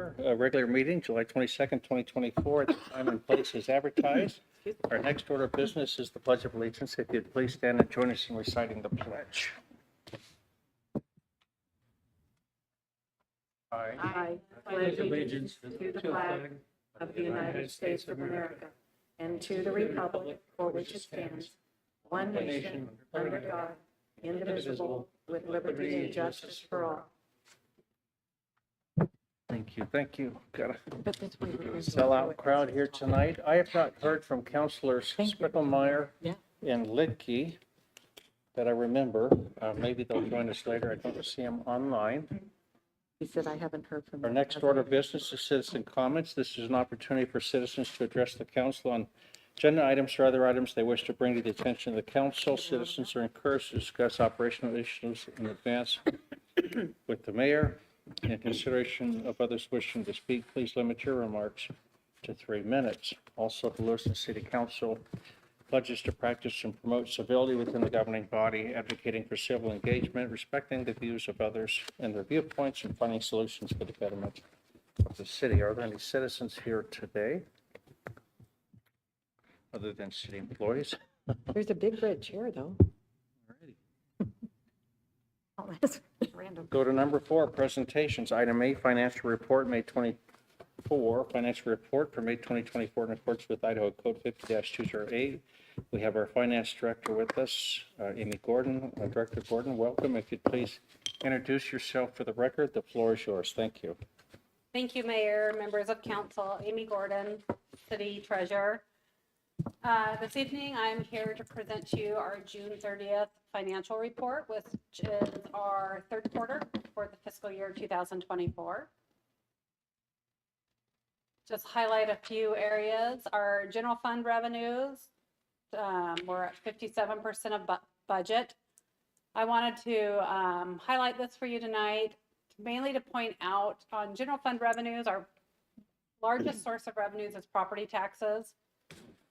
order. Regular meeting, July 22nd, 2024. The time and place is advertised. Our next order of business is the Pledge of Allegiance. If you'd please stand and join us in reciting the pledge. I pledge allegiance to the flag of the United States of America and to the republic for which it stands, one nation, under God, indivisible, with liberty and justice for all. Thank you. Thank you. Got a sellout crowd here tonight. I have not heard from Councilors Spickelmeyer and Lidke that I remember. Maybe they'll join us later. I don't see them online. He said, I haven't heard from Our next order of business is citizen comments. This is an opportunity for citizens to address the council on agenda items or other items they wish to bring to the attention of the council. Citizens are encouraged to discuss operational issues in advance with the mayor. In consideration of others wishing to speak, please limit your remarks to 3 minutes. Also, the Lewiston City Council pledges to practice and promote civility within the governing body, advocating for civil engagement, respecting the views of others and their viewpoints, and finding solutions for the betterment of the city. Are there any citizens here today, other than city employees? There's a big red chair, though. Oh, that's random. Go to number 4, presentations. Item A, financial report, May 24, financial report for May 2024 in accordance with Idaho Code 50-208. We have our finance director with us, Amy Gordon. Director Gordon, welcome. If you'd please introduce yourself for the record, the floor is yours. Thank you. Thank you, Mayor, members of council. Amy Gordon, City Treasurer. This evening, I'm here to present to you our June 30th financial report, which is our third quarter for the fiscal year 2024. Just highlight a few areas. Our general fund revenues, we're at 57% of budget. I wanted to highlight this for you tonight, mainly to point out on general fund revenues, our largest source of revenues is property taxes.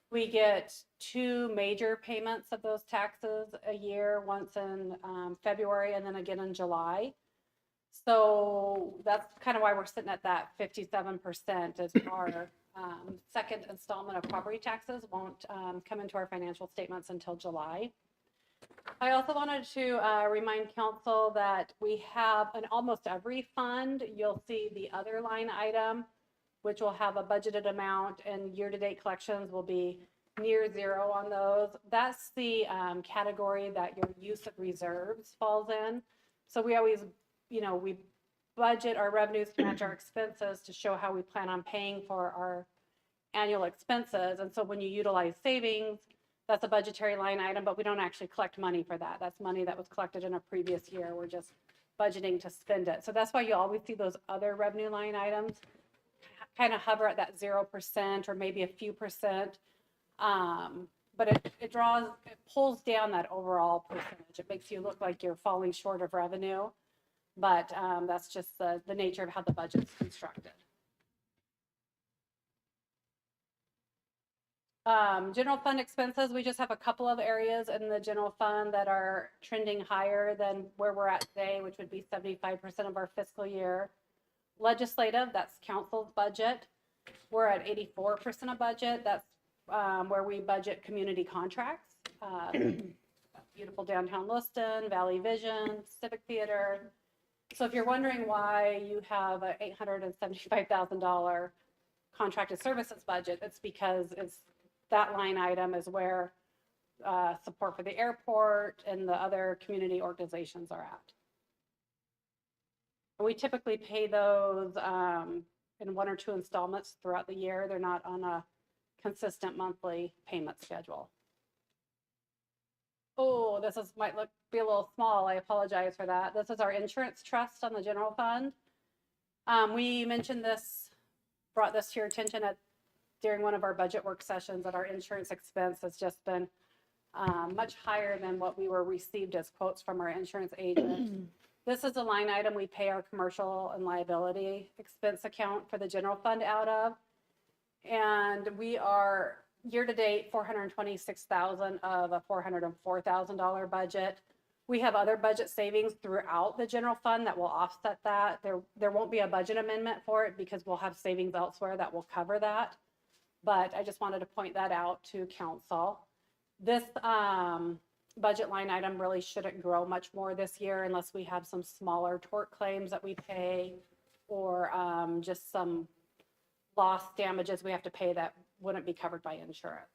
We get 2 major payments of those taxes a year, once in February and then again in July. So that's kind of why we're sitting at that 57%, as our second installment of property taxes won't come into our financial statements until July. I also wanted to remind council that we have in almost every fund, you'll see the other line item, which will have a budgeted amount, and year-to-date collections will be near zero on those. That's the category that your use of reserves falls in. So we always, we budget our revenues to match our expenses to show how we plan on paying for our annual expenses. And so when you utilize savings, that's a budgetary line item, but we don't actually collect money for that. That's money that was collected in a previous year. We're just budgeting to spend it. So that's why you always see those other revenue line items kind of hover at that 0% or maybe a few percent. But it pulls down that overall percentage. It makes you look like you're falling short of revenue, but that's just the nature of how the budget's constructed. General fund expenses, we just have a couple of areas in the general fund that are trending higher than where we're at today, which would be 75% of our fiscal year. Legislative, that's council's budget. We're at 84% of budget. That's where we budget community contracts. Beautiful downtown Lewiston, Valley Vision, Civic Theater. So if you're wondering why you have an $875,000 contracted services budget, it's because that line item is where support for the airport and the other community organizations are at. We typically pay those in 1 or 2 installments throughout the year. They're not on a consistent monthly payment schedule. Oh, this might be a little small. I apologize for that. This is our insurance trust on the general fund. We mentioned this, brought this to your attention during one of our budget work sessions, that our insurance expense has just been much higher than what we were received as quotes from our insurance agent. This is a line item we pay our commercial and liability expense account for the general fund out of. And we are year to date $426,000 of a $404,000 budget. We have other budget savings throughout the general fund that will offset that. There won't be a budget amendment for it because we'll have savings elsewhere that will cover that. But I just wanted to point that out to council. This budget line item really shouldn't grow much more this year unless we have some smaller tort claims that we pay or just some loss damages we have to pay that wouldn't be covered by insurance.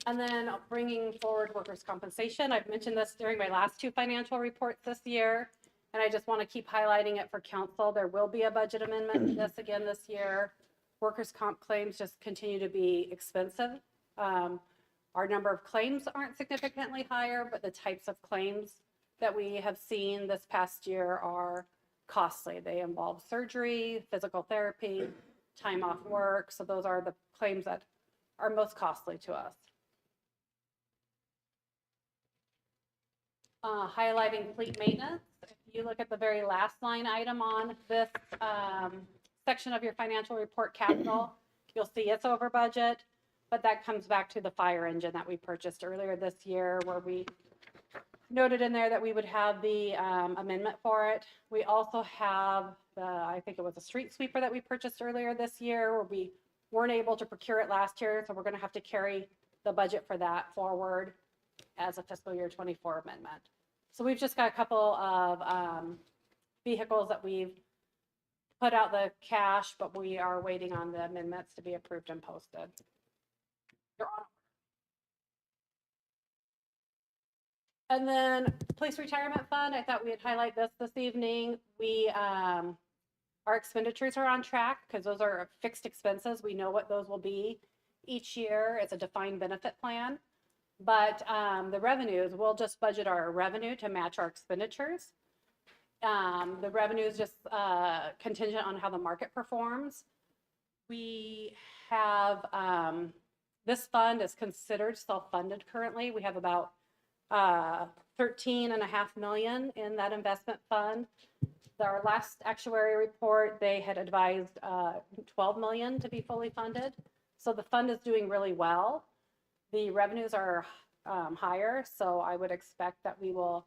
And then bringing forward workers' compensation. I've mentioned this during my last two financial reports this year, and I just want to keep highlighting it for council. There will be a budget amendment to this again this year. Workers' comp claims just continue to be expensive. Our number of claims aren't significantly higher, but the types of claims that we have seen this past year are costly. They involve surgery, physical therapy, time off work. So those are the claims that are most costly to us. Highlighting fleet maintenance. If you look at the very last line item on this section of your financial report, capital, you'll see it's over budget, but that comes back to the fire engine that we purchased earlier this year, where we noted in there that we would have the amendment for it. We also have I think it was a street sweeper that we purchased earlier this year, where we weren't able to procure it last year, so we're going to have to carry the budget for that forward as a fiscal year 24 amendment. So we've just got a couple of vehicles that we've put out the cash, but we are waiting on the amendments to be approved and posted. They're on. And then police retirement fund, I thought we'd highlight this evening. Our expenditures are on track because those are fixed expenses. We know what those will be each year. It's a defined benefit plan. But the revenues, we'll just budget our revenue to match our expenditures. The revenue is just contingent on how the market performs. We have, this fund is considered self-funded currently. We have about 13.5 million in that investment fund. Our last actuary report, they had advised 12 million to be fully funded. So the fund is doing really well. The revenues are higher, so I would expect that we will,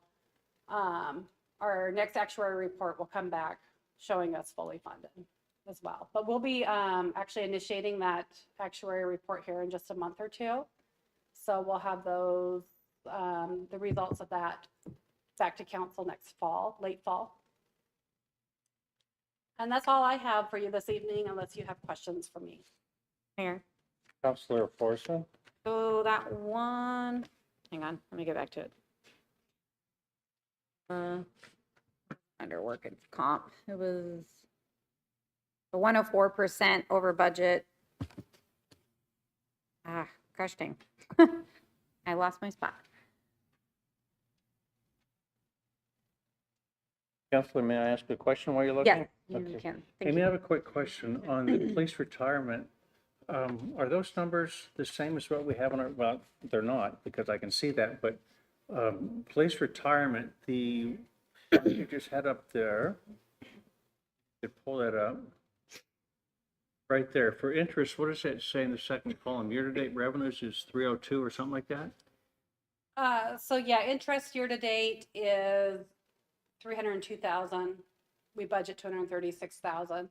our next actuary report will come back showing us fully funded as well. But we'll be actually initiating that actuary report here in just a month or two. So we'll have those, the results of that back to council next fall, late fall. And that's all I have for you this evening, unless you have questions for me. Mayor. Councilor Forson? So that one, hang on, let me get back to it. Under work and comp, it was a 104% over budget. Gosh dang. I lost my spot. Councilor, may I ask a question while you're looking? Yes, you Okay. can. Thank Amy, you. I have a quick question on the police retirement. Are those numbers the same as what we have on our, well, they're not, because I can see that, but police retirement, the, you just had up there, you could pull that up. Right there, for interest, what does that say in the second column? Year-to-date revenues is 302 or something like that? So yeah, interest year to date is 302,000. We budget 236,000.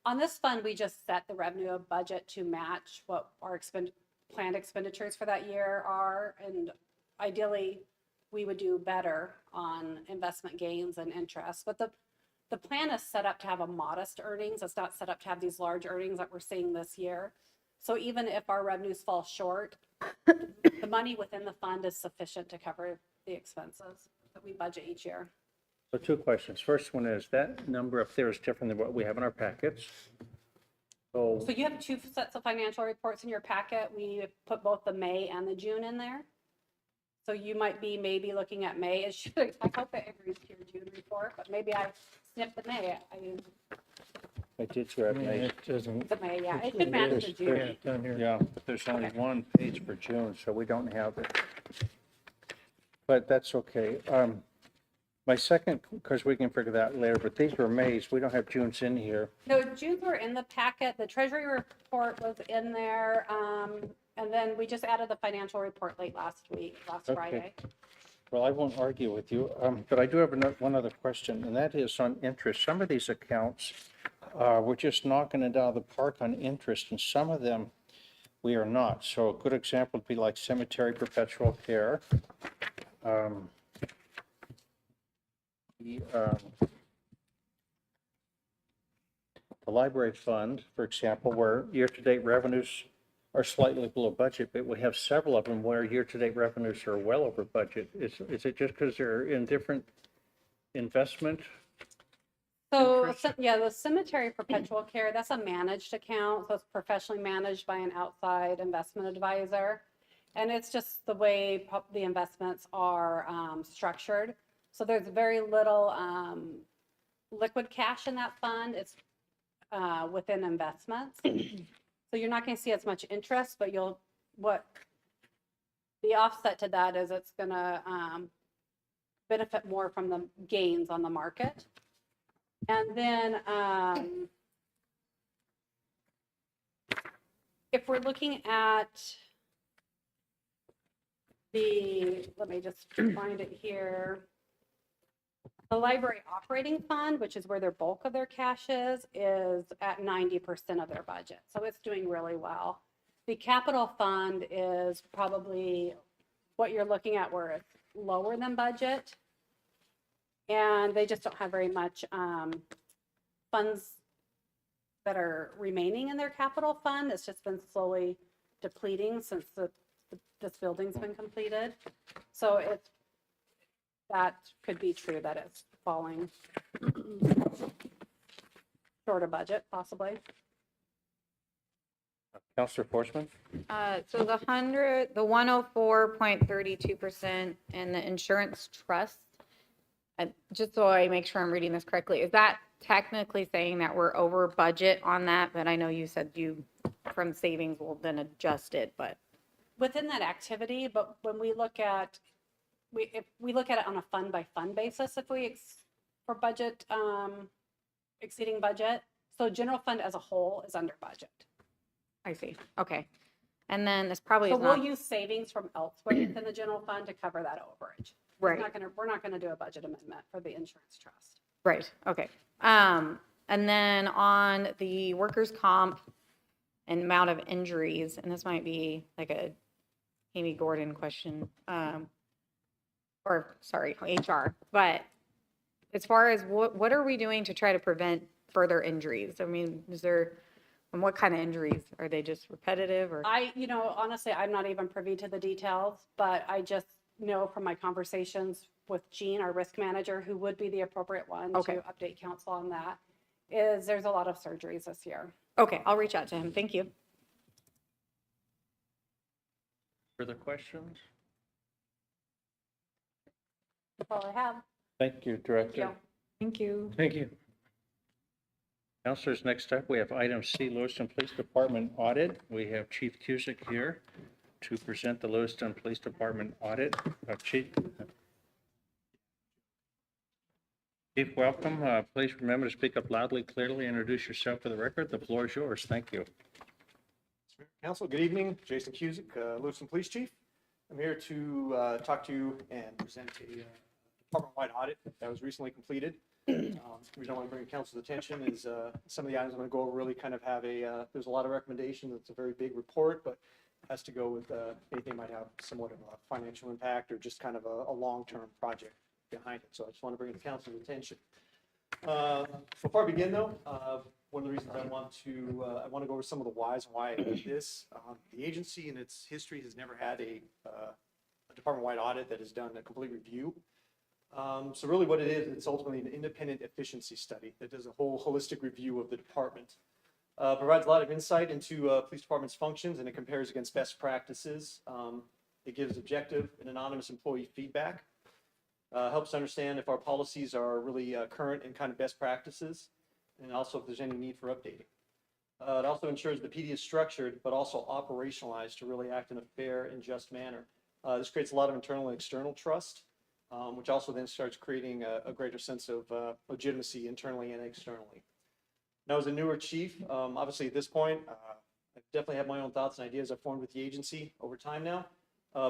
On this fund, we just set the revenue budget to match what our planned expenditures for that year are. And ideally, we would do better on investment gains and interest. But the plan is set up to have a modest earnings. It's not set up to have these large earnings that we're seeing this year. So even if our revenues fall short, the money within the fund is sufficient to cover the expenses that we budget each year. So two questions. First one is, that number up there is different than what we have in our packets. So So you have two sets of financial reports in your packet. We put both the May and the June in there. So you might be maybe looking at May. It should, I hope it agrees to your June report, but maybe I snipped the May. I did grab Yeah, May. it doesn't. The May, yeah, it should match the June. Yeah, down here. Yeah, but there's only Okay. one page for June, so we don't have it. But that's okay. My second, because we can figure that later, but these were May's. We don't have June's in here. No, June's were in the packet. The treasury report was in there. And then we just added the financial report last Okay. Friday. Well, I won't argue with you, but I do have one other question, and that is on interest. Some of these accounts, we're just knocking it out of the park on interest, and some of them we are not. So a good example would be like cemetery perpetual care. The library fund, for example, where year-to-date revenues are slightly below budget, but we have several of them where year-to-date revenues are well over budget. Is it just because they're in different investment? So, Interest. yeah, the cemetery perpetual care, that's a managed account. So it's professionally managed by an outside investment advisor. And it's just the way the investments are structured. So there's very little liquid cash in that fund. It's within investments. So you're not going to see as much interest, but the offset to that is it's going to benefit more from the gains on the market. And then if we're looking at let me just find it here. The library operating fund, which is where their bulk of their cash is at 90% of their budget. So it's doing really well. The capital fund is probably what you're looking at where it's lower than budget. And they just don't have very much funds that are remaining in their capital fund. It's just been slowly depleting since this building's been completed. So that could be true that it's falling short of budget, possibly. Counselor Forsman? So the 104.32% and the insurance trust, just so I make sure I'm reading this correctly, is that technically saying that we're over budget on that? But I know you said you, from savings, will then adjust it, but. Within that activity, but when we look at, if we look at it on a fund by fund basis, if for budget, exceeding budget, so general fund as a whole is under budget. I see, okay. And then this probably So is we'll not, use savings from elsewhere within the general fund to cover that overage. right, We're not gonna do a budget amendment for the insurance trust. right, okay. And then on the workers' comp and amount of injuries, and this might be like a Amy Gordon question, or sorry, HR, but as far as what are we doing to try to prevent further injuries? I mean, and what kind of injuries? Are they just repetitive or? Honestly, I'm not even privy to the details, but I just know from my conversations with Jean, our risk manager, who would be the appropriate one Okay. to update council on that, is there's a lot of surgeries this year. Okay, I'll reach out to him. Thank you. Further questions? That's all I have. Thank you, Director. you. Thank you. Thank you. Counselors, next up, we have item C, Lewiston Police Department audit. We have Chief Cusick here to present the Lewiston Police Department audit. Chief, welcome. Please remember to speak up loudly, clearly, introduce yourself for the record. The floor is yours. Thank you. Council, good evening. Jason Cusick, Lewiston Police Chief. I'm here to talk to you and present a department-wide audit that was recently completed. The reason I want to bring to council's attention is some of the items I'm going to go over really kind of have there's a lot of recommendations. It's a very big report, but it has to go with anything might have somewhat of a financial impact or just kind of a long-term project behind it. So I just want to bring it to council's attention. Before I begin though, one of the reasons I want to go over some of the whys and why I did this. The agency in its history has never had a department-wide audit that has done a complete review. So really what it is, it's ultimately an independent efficiency study that does a whole holistic review of the department. Provides a lot of insight into police department's functions, and it compares against best practices. It gives objective and anonymous employee feedback. Helps understand if our policies are really current and kind of best practices, and also if there's any need for updating. It also ensures the PD is structured, but also operationalized to really act in a fair and just manner. This creates a lot of internal and external trust. which also then starts creating a greater sense of legitimacy internally and externally. Now, as a newer chief, obviously at this point, I definitely have my own thoughts and ideas I've formed with the agency over time now.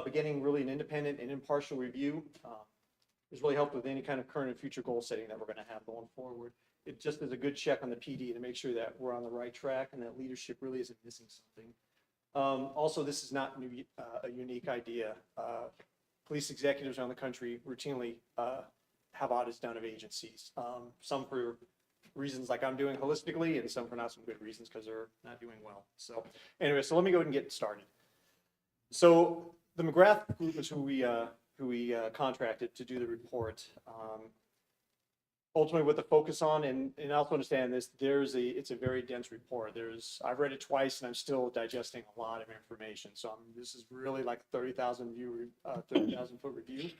Beginning really an independent and impartial review has really helped with any kind of current and future goal setting that we're going to have going forward. It just is a good check on the PD to make sure that we're on the right track and that leadership really isn't missing something. Also, this is not a unique idea. Police executives around the country routinely have audits done of agencies, some for reasons like I'm doing holistically and some for not some good reasons because they're not doing well. So anyway, so let me go ahead and get started. So the McGrath group is who we contracted to do the report. Ultimately, what the focus on, and also understand this, it's a very dense report. I've read it twice and I'm still digesting a lot of information. So this is really like 30,000 foot review.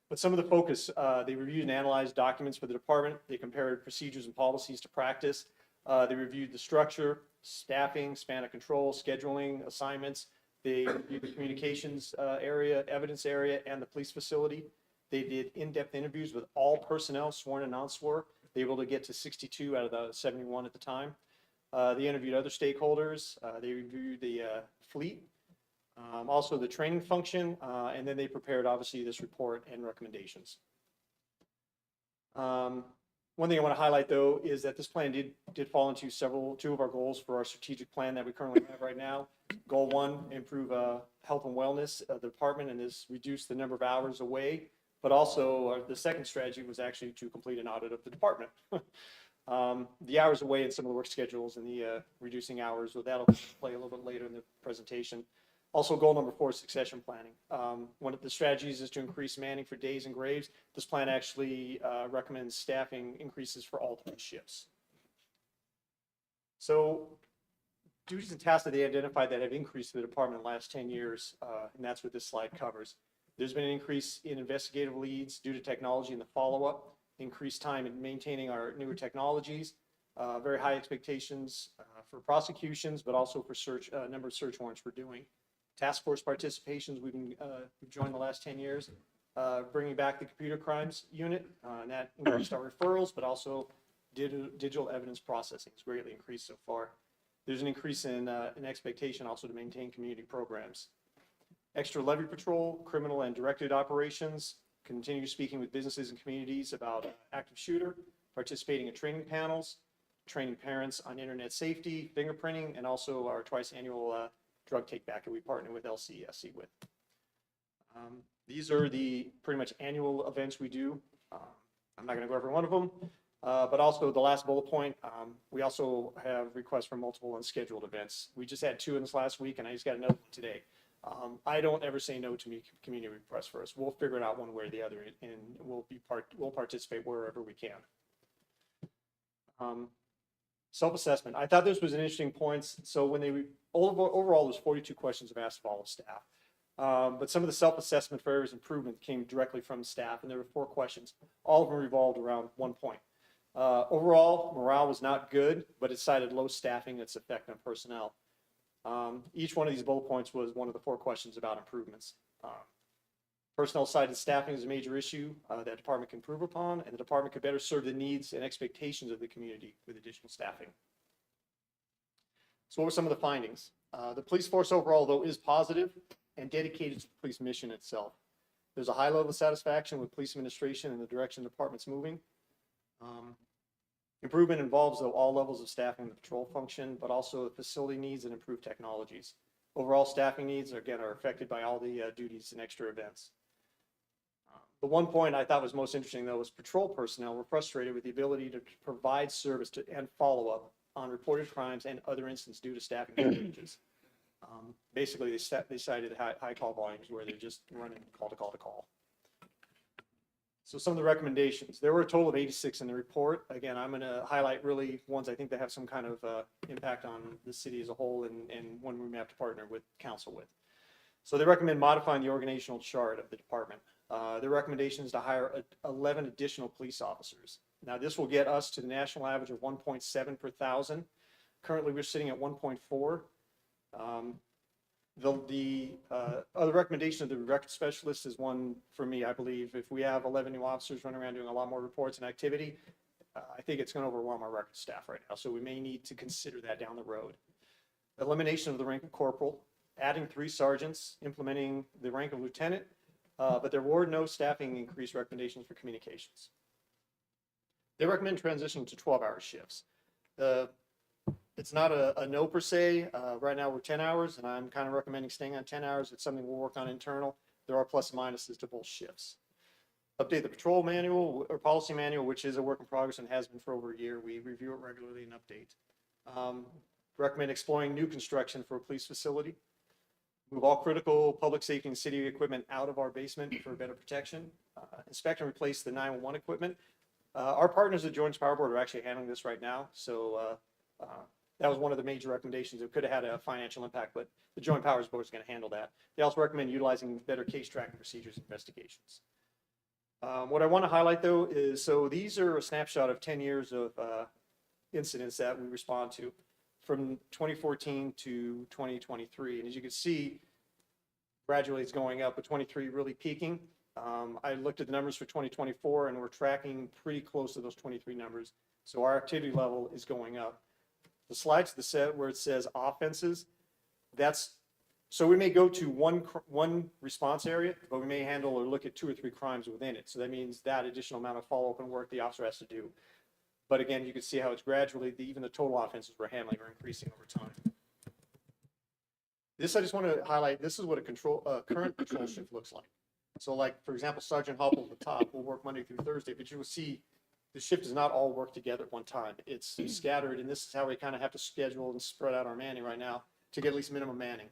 But some of the focus, they reviewed and analyzed documents for the department. They compared procedures and policies to practice. They reviewed the structure, staffing, span of control, scheduling, assignments. They reviewed the communications area, evidence area, and the police facility. They did in-depth interviews with all personnel, sworn and non-sworn. They were able to get to 62 out of the 71 at the time. They interviewed other stakeholders. They reviewed the fleet, also the training function, and then they prepared, obviously, this report and recommendations. One thing I want to highlight, though, is that this plan did fall into two of our goals for our strategic plan that we currently have right now. Goal 1, improve health and wellness of the department, and this reduce the number of hours away. But also, the second strategy was actually to complete an audit of the department. The hours away and some of the work schedules and the reducing hours, so that'll play a little bit later in the presentation. Also, goal number 4 is succession planning. One of the strategies is to increase manning for days and graves. This plan actually recommends staffing increases for all 3 shifts. So, duties and tasks that they identified that have increased in the department in the last 10 years, and that's what this slide covers. There's been an increase in investigative leads due to technology and the follow-up, increased time in maintaining our newer technologies, very high expectations for prosecutions, but also for number of search warrants we're doing. Task force participations, we've joined the last 10 years, bringing back the computer crimes unit, and that increased our referrals, but also digital evidence processing has greatly increased so far. There's an increase in an expectation also to maintain community programs. Extra levy patrol, criminal and directed operations, continue speaking with businesses and communities about active shooter, participating in training panels, training parents on internet safety, fingerprinting, and also our twice annual drug take back that we partner with LCSC with. These are the pretty much annual events we do. I'm not going to go over every one of them, but also the last bullet point, we also have requests for multiple unscheduled events. We just had 2 in this last week, and I just got another one today. I don't ever say no to community requests for us. We'll figure it out one way or the other, and we'll participate wherever we can. Self-assessment. I thought this was an interesting point. So when overall, there's 42 questions asked of all of staff. But some of the self-assessment for areas of improvement came directly from staff, and there were 4 questions. All of them revolved around one point. Overall, morale was not good, but it cited low staffing and its effect on personnel. Each one of these bullet points was one of the 4 questions about improvements. Personnel cited staffing as a major issue that the department can improve upon, and the department could better serve the needs and expectations of the community with additional staffing. So what were some of the findings? The police force overall, though, is positive and dedicated to the police mission itself. There's a high level of satisfaction with police administration and the direction the department's moving. Improvement involves, though, all levels of staffing the patrol function, but also the facility needs and improved technologies. Overall staffing needs, again, are affected by all the duties and extra events. The one point I thought was most interesting, though, was patrol personnel were frustrated with the ability to provide service and follow-up on reported crimes and other incidents due to staffing shortages. Basically, they cited high call volumes where they're just running call to call to call. So some of the recommendations, there were a total of 86 in the report. Again, I'm going to highlight really ones I think that have some kind of impact on the city as a whole and one we may have to partner with council with. So they recommend modifying the organizational chart of the department. Their recommendation is to hire 11 additional police officers. Now this will get us to the national average of 1.7 per thousand. Currently we're sitting at 1.4. The other recommendation of the record specialist is one for me, I believe. If we have 11 new officers running around doing a lot more reports and activity, I think it's going to overwhelm our record staff right now. So we may need to consider that down the road. Elimination of the rank of corporal, adding 3 sergeants, implementing the rank of lieutenant, but there were no staffing increase recommendations for communications. They recommend transitioning to 12-hour shifts. It's not a no per se. Right now we're 10 hours, and I'm kind of recommending staying on 10 hours. It's something we'll work on internal. There are plus and minuses to both shifts. Update the patrol manual or policy manual, which is a work in progress and has been for over a year. We review it regularly and update. Recommend exploring new construction for a police facility. Move all critical public safety and city equipment out of our basement for better protection. Inspect and replace the 911 equipment. Our partners at Joint Power Board are actually handling this right now. So that was one of the major recommendations. It could have had a financial impact, but the Joint Powers Board is going to handle that. They also recommend utilizing better case tracking procedures and investigations. What I want to highlight though is, so these are a snapshot of 10 years of incidents that we respond to from 2014 to 2023. And as you can see, gradually it's going up, but 23 really peaking. I looked at the numbers for 2024 and we're tracking pretty close to those 23 numbers. So our activity level is going up. The slide to the set where it says offenses, so we may go to one response area, but we may handle or look at 2 or 3 crimes within it. So that means that additional amount of follow-up and work the officer has to do. But again, you can see how it's gradually, even the total offenses we're handling are increasing over time. This, I just want to highlight, this is what a current patrol shift looks like. So like, for example, Sergeant Hopple at the top will work Monday through Thursday, but you will see the shift does not all work together at one time. It's scattered, and this is how we kind of have to schedule and spread out our manning right now to get at least minimum manning.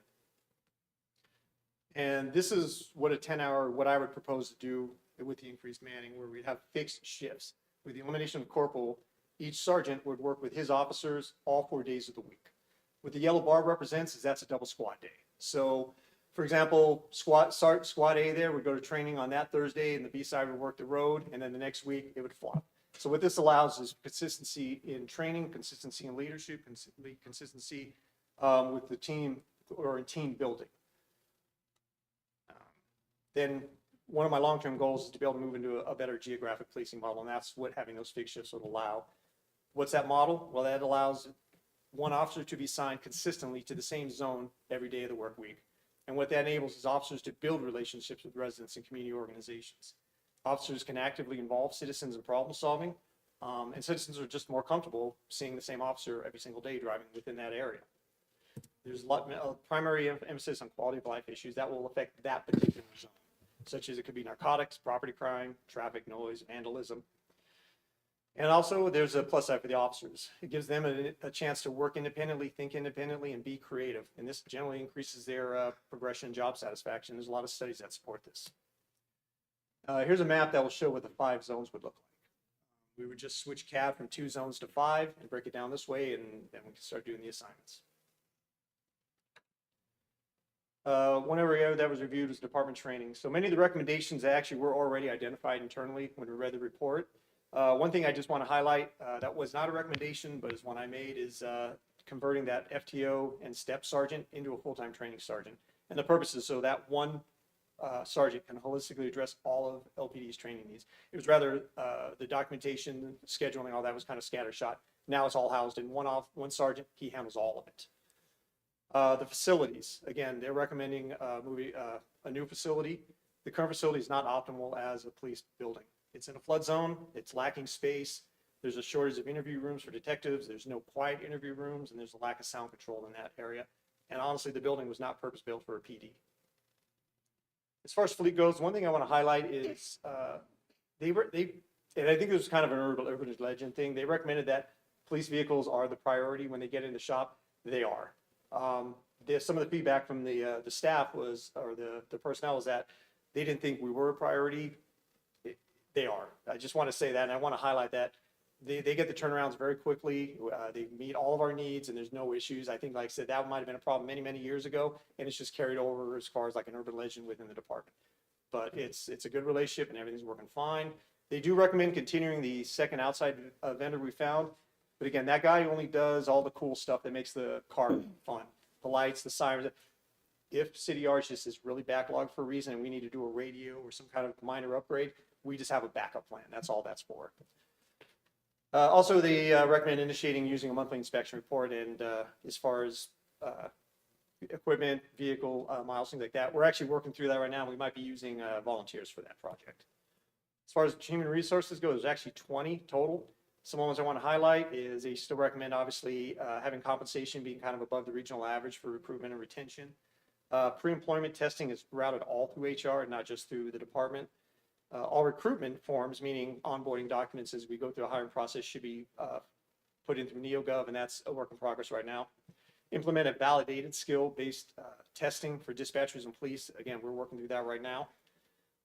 And this is what a 10-hour, what I would propose to do with the increased manning, where we'd have fixed shifts. With the elimination of corporal, each sergeant would work with his officers all 4 days of the week. What the yellow bar represents is that's a double squad day. So, for example, squad A there would go to training on that Thursday, and the B side would work the road, and then the next week it would flop. So what this allows is consistency in training, consistency in leadership, consistency with the team or in team building. Then one of my long-term goals is to be able to move into a better geographic policing model, and that's what having those fixed shifts would allow. What's that model? Well, that allows one officer to be assigned consistently to the same zone every day of the work week. And what that enables is officers to build relationships with residents and community organizations. Officers can actively involve citizens in problem solving, and citizens are just more comfortable seeing the same officer every single day driving within that area. There's a lot of primary emphasis on quality of life issues that will affect that particular zone, such as it could be narcotics, property crime, traffic noise, vandalism. And also there's a plus side for the officers. It gives them a chance to work independently, think independently, and be creative. And this generally increases their progression and job satisfaction. There's a lot of studies that support this. Here's a map that will show what the 5 zones would look like. We would just switch CAD from 2 zones to 5 and break it down this way, and then we can start doing the assignments. One area that was reviewed was department training. So many of the recommendations actually were already identified internally when we read the report. One thing I just want to highlight that was not a recommendation, but is one I made, is converting that FTO and step sergeant into a full-time training sergeant. And the purpose is so that one sergeant can holistically address all of LPD's training needs. It was rather the documentation, scheduling, all that was kind of scattershot. Now it's all housed in one sergeant. He handles all of it. The facilities, again, they're recommending a new facility. The current facility is not optimal as a police building. It's in a flood zone. It's lacking space. There's a shortage of interview rooms for detectives. There's no quiet interview rooms, and there's a lack of sound control in that area. And honestly, the building was not purpose-built for a PD. As far as fleet goes, one thing I want to highlight is and I think this was kind of an urban legend thing. They recommended that police vehicles are the priority when they get in the shop. They are. Some of the feedback from the staff was, or the personnel, was that they didn't think we were a priority. They are. I just want to say that, and I want to highlight that. They get the turnarounds very quickly. They meet all of our needs, and there's no issues. I think, like I said, that might have been a problem many, many years ago, and it's just carried over as far as like an urban legend within the department. But it's a good relationship, and everything's working fine. They do recommend continuing the second outside vendor we found. But again, that guy only does all the cool stuff that makes the car fun. The lights, the sirens. if city yards just is really backlogged for a reason and we need to do a radio or some kind of minor upgrade, we just have a backup plan. That's all that's for. Also, they recommend initiating using a monthly inspection report, and as far as equipment, vehicle miles, things like that, we're actually working through that right now. We might be using volunteers for that project. As far as human resources go, there's actually 20 total. Some ones I want to highlight is they still recommend, obviously, having compensation being kind of above the regional average for recruitment and retention. Pre-employment testing is routed all through HR and not just through the department. All recruitment forms, meaning onboarding documents as we go through a hiring process, should be put in through NeoGov, and that's a work in progress right now. Implement a validated skill-based testing for dispatchers and police. Again, we're working through that right now.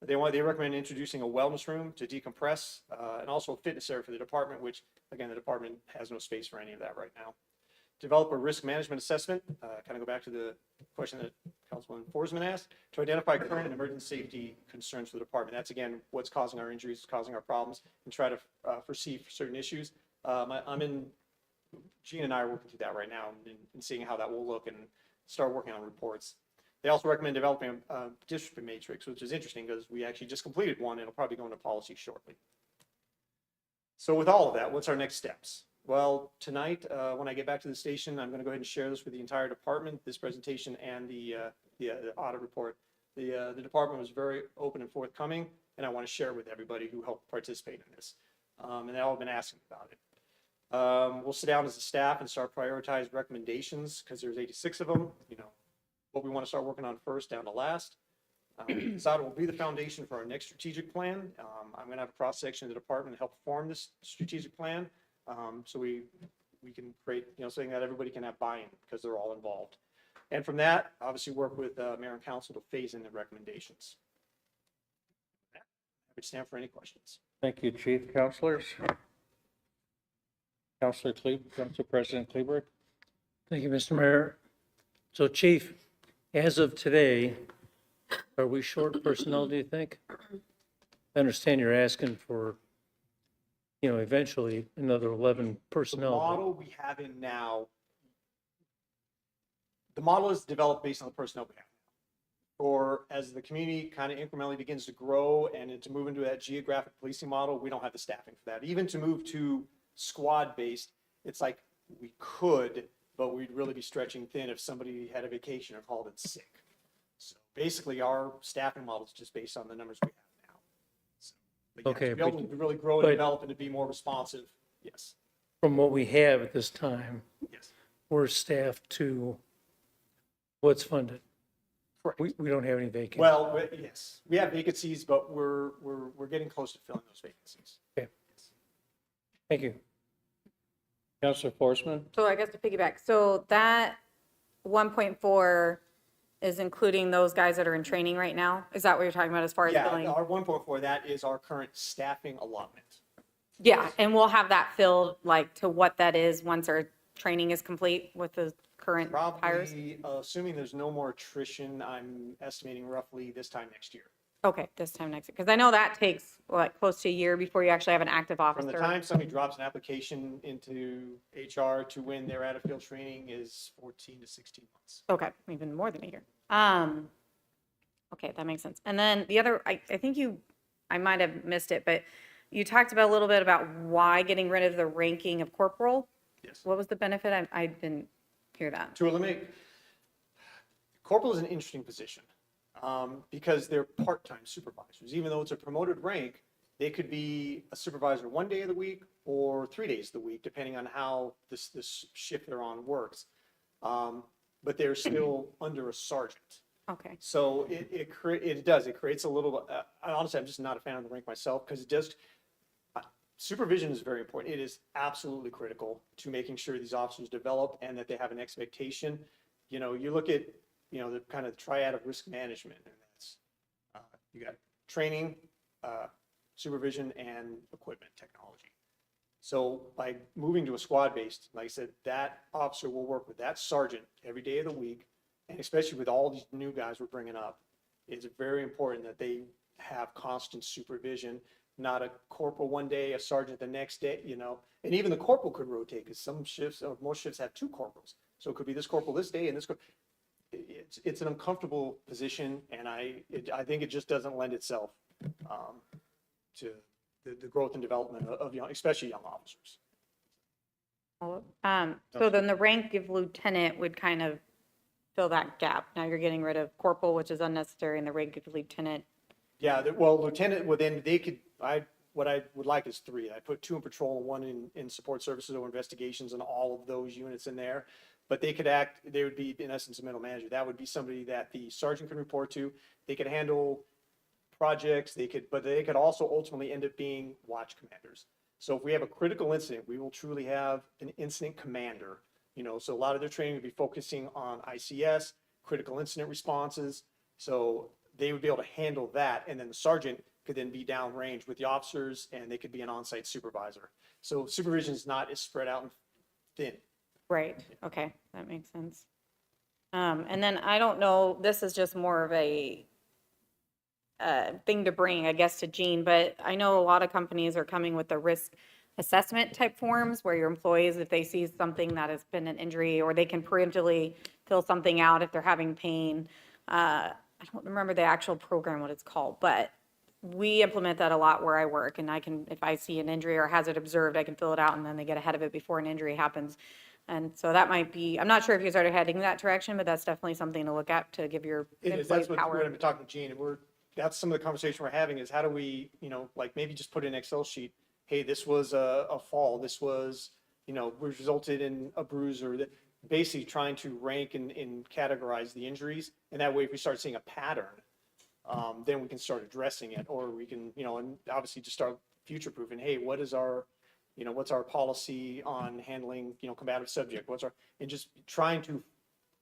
They recommend introducing a wellness room to decompress, and also a fitness area for the department, which, again, the department has no space for any of that right now. Develop a risk management assessment, kind of go back to the question that Councilman Forsman asked, to identify current and emergency safety concerns for the department. That's, again, what's causing our injuries, causing our problems, and try to foresee certain issues. Gene and I are working through that right now and seeing how that will look and start working on reports. They also recommend developing a district matrix, which is interesting because we actually just completed one and it'll probably go into policy shortly. So with all of that, what's our next steps? Well, tonight, when I get back to the station, I'm going to go ahead and share this with the entire department, this presentation and the audit report. The department was very open and forthcoming, and I want to share it with everybody who helped participate in this. And they all have been asking about it. We'll sit down as a staff and start prioritize recommendations because there's 86 of them, what we want to start working on first down to last. This audit will be the foundation for our next strategic plan. I'm going to have a cross section of the department to help form this strategic plan. So we can create, something that everybody can have buy-in because they're all involved. And from that, obviously work with mayor and council to phase in the recommendations. I would stand for any questions. Thank you, Chief. Councilors? Council President Kleberg? Thank you, Mr. Mayor. So Chief, as of today, are we short personnel, do you think? I understand you're asking for, eventually another 11 personnel. The model we have in now, the model is developed based on the personnel we have now. Or as the community kind of incrementally begins to grow and to move into that geographic policing model, we don't have the staffing for that. Even to move to squad-based, it's like we could, but we'd really be stretching thin if somebody had a vacation or called in sick. So basically, our staffing model is just based on the numbers we have now. So, but yeah, Okay, to be able to really grow and develop and to be more responsive, yes. From what we have at this time, Yes. we're staffed to what's funded. Correct. We don't have any vacancies. Well, yes, we have vacancies, but we're getting close to filling those vacancies. Okay. Thank you. Councilor Forsman? So I guess to piggyback, so that 1.4 is including those guys that are in training right now? Is that what you're talking about as far as Yeah, filling? our 1.4, that is our current staffing allotment. Yeah, and we'll have that filled like to what that is once our training is complete with the current hires? Probably, assuming there's no more attrition, I'm estimating roughly this time next year. Okay, this time next, because I know that takes what, close to a year before you actually have an active From officer. the time somebody drops an application into HR to when they're out of field training is 14 to 16 months. Okay, even more than a year. Okay, that makes sense. And then the other, I think I might have missed it, but you talked about a little bit about why getting rid of the ranking of corporal. Yes. What was the benefit? I didn't hear that. To eliminate, corporal is an interesting position because they're part-time supervisors. Even though it's a promoted rank, they could be a supervisor 1 day of the week or 3 days of the week, depending on how this shift they're on works. But they're still under a sergeant. Okay, So it creates a little, honestly, I'm just not a fan of the rank myself because it does, supervision is very important. It is absolutely critical to making sure these officers develop and that they have an expectation. You look at, the kind of triad of risk management, and that's, you got training, supervision, and equipment technology. So by moving to a squad-based, like I said, that officer will work with that sergeant every day of the week. And especially with all these new guys we're bringing up, it's very important that they have constant supervision, not a corporal 1 day, a sergeant the next day, and even the corporal could rotate because some shifts, or most shifts have 2 corporals. So it could be this corporal this day and this, it's an uncomfortable position, and I think it just doesn't lend itself to the growth and development of young, especially young officers. So then the rank of lieutenant would kind of fill that gap. Now you're getting rid of corporal, which is unnecessary, and the rank of lieutenant. Yeah, well, lieutenant, well, then they could, what I would like is 3. I put 2 in patrol and 1 in support services or investigations and all of those units in there. But they could act, they would be in essence a middle manager. That would be somebody that the sergeant can report to. They could handle projects, but they could also ultimately end up being watch commanders. So if we have a critical incident, we will truly have an incident commander. So a lot of their training would be focusing on ICS, critical incident responses. So they would be able to handle that. And then the sergeant could then be downrange with the officers, and they could be an on-site supervisor. So supervision is not as spread out and thin. Right, okay, that makes sense. And then I don't know, this is just more of a thing to bring, I guess, to Gene, but I know a lot of companies are coming with the risk assessment type forms where your employees, if they see something that has been an injury, or they can preemptively fill something out if they're having pain. I don't remember the actual program, what it's called, but we implement that a lot where I work, and I can, if I see an injury or hazard observed, I can fill it out, and then they get ahead of it before an injury happens. And so that might be, I'm not sure if you started heading that direction, but that's definitely something to look at to give your It is, employees that's what we're power. gonna be talking to Gene, and that's some of the conversation we're having is how do we, like maybe just put in an Excel sheet, hey, this was a fall, this was, resulted in a bruise, or that, basically trying to rank and categorize the injuries. And that way, if we start seeing a pattern, then we can start addressing it, or we can, and obviously just start future proofing, hey, what is our, what's our policy on handling, combative subject? And just trying to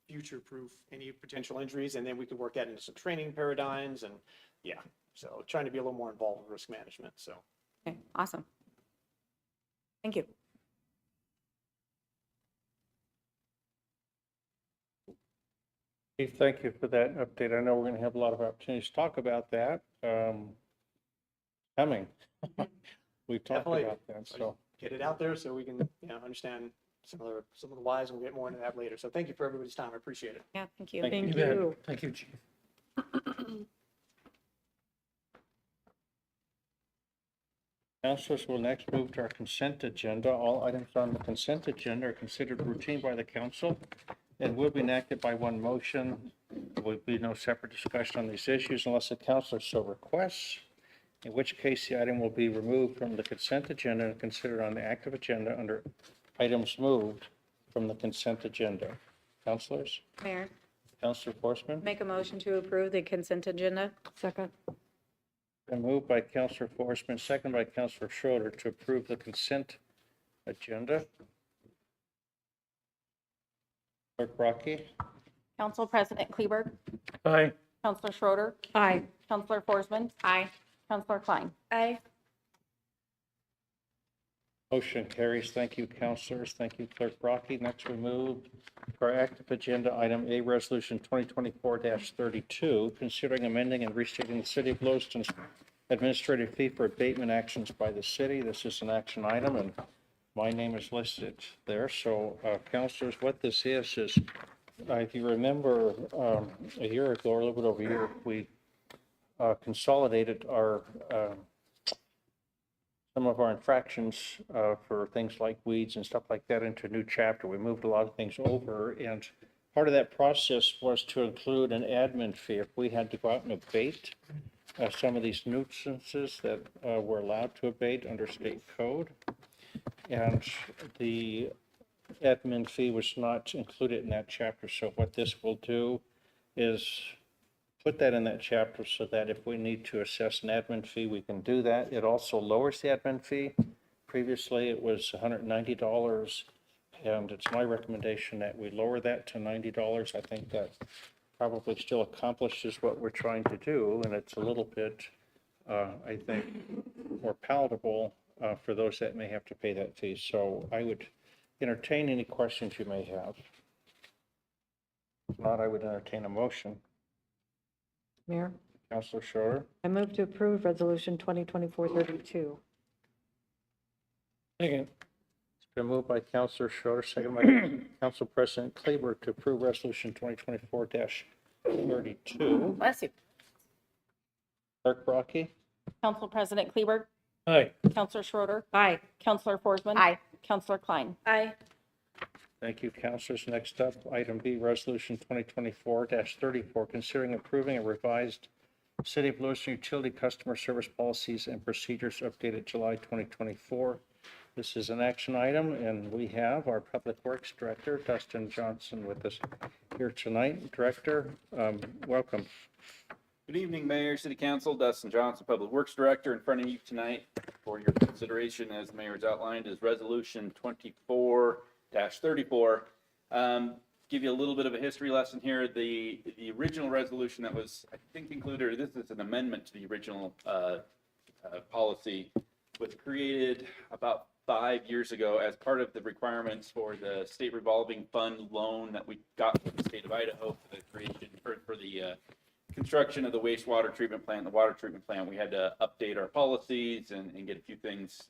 future-proof any potential injuries, and then we could work that into some training paradigms, and so trying to be a little more involved with risk management, so. Okay, awesome. Thank you. Chief, thank you for that update. I know we're going to have a lot of opportunities to talk about that. Coming. We've talked Definitely. about that, so. Get it out there so we can, understand some of the whys, and we'll get more into that later. So thank you for everybody's time. I appreciate it. Yeah, thank you. Thank You bet. Thank you, Chief. Councilors will next move to our consent agenda. All items on the consent agenda are considered routine by the council and will be enacted by one motion. There will be no separate discussion on these issues unless the councilor so requests, in which case the item will be removed from the consent agenda and considered on the active agenda under items moved from the consent agenda. Councilors? Mayor, Councilor Forsman? make a motion to approve the consent agenda. Second. Been moved by Councilor Forsman, second by Councilor Schroeder to approve the consent agenda. Clerk Rocky? Council President Kleberg, Aye. Councilor Schroeder, Aye. Councilor Forsman, Aye. Councilor Klein. Aye. Motion carries. Thank you, councilors. Thank you, Clerk Rocky. Next, we move to our active agenda, item A, Resolution 2024-32, considering amending and restating the City of Lewiston's administrative fee for abatement actions by the city. This is an action item, and my name is listed there. So, councilors, what this is, if you remember, a year ago, or a little bit over a year, we consolidated our some of our infractions for things like weeds and stuff like that into a new chapter. We moved a lot of things over, and part of that process was to include an admin fee if we had to go out and abate some of these nuisances that were allowed to abate under state code. And the admin fee was not included in that chapter. So what this will do is put that in that chapter so that if we need to assess an admin fee, we can do that. It also lowers the admin fee. Previously, it was $190, and it's my recommendation that we lower that to $90. I think that probably still accomplishes what we're trying to do, and it's a little bit, I think, more palatable for those that may have to pay that fee. So I would entertain any questions you may have. If not, I would entertain a motion. Mayor, Councilor Schroeder? I move to approve Resolution 2024-32. Second. It's been moved by Councilor Schroeder, second by Council President Kleber to approve Resolution 2024-32. 32. Bless you. Clerk Brockie? Council President Kleber, Aye. Counselor Schroeder, Aye. Counselor Forsman. Aye. Counselor Klein. Aye. Thank you, councilors. Next up, item B, resolution 2024-34, considering approving a revised City of Lewiston utility customer service policies and procedures updated July 2024. This is an action item, and we have our Public Works Director, Dustin Johnson, with us here tonight. Director, welcome. Good evening, Mayor, City Council. Dustin Johnson, Public Works Director. In front of you tonight for your consideration, as the mayor has outlined, is Resolution 24-34. Give you a little bit of a history lesson here. The original resolution that was, I think, included, or this is an amendment to the original policy, was created about 5 years ago as part of the requirements for the state revolving fund loan that we got from the state of Idaho for the creation, for the construction of the wastewater treatment plant, the water treatment plant. We had to update our policies and get a few things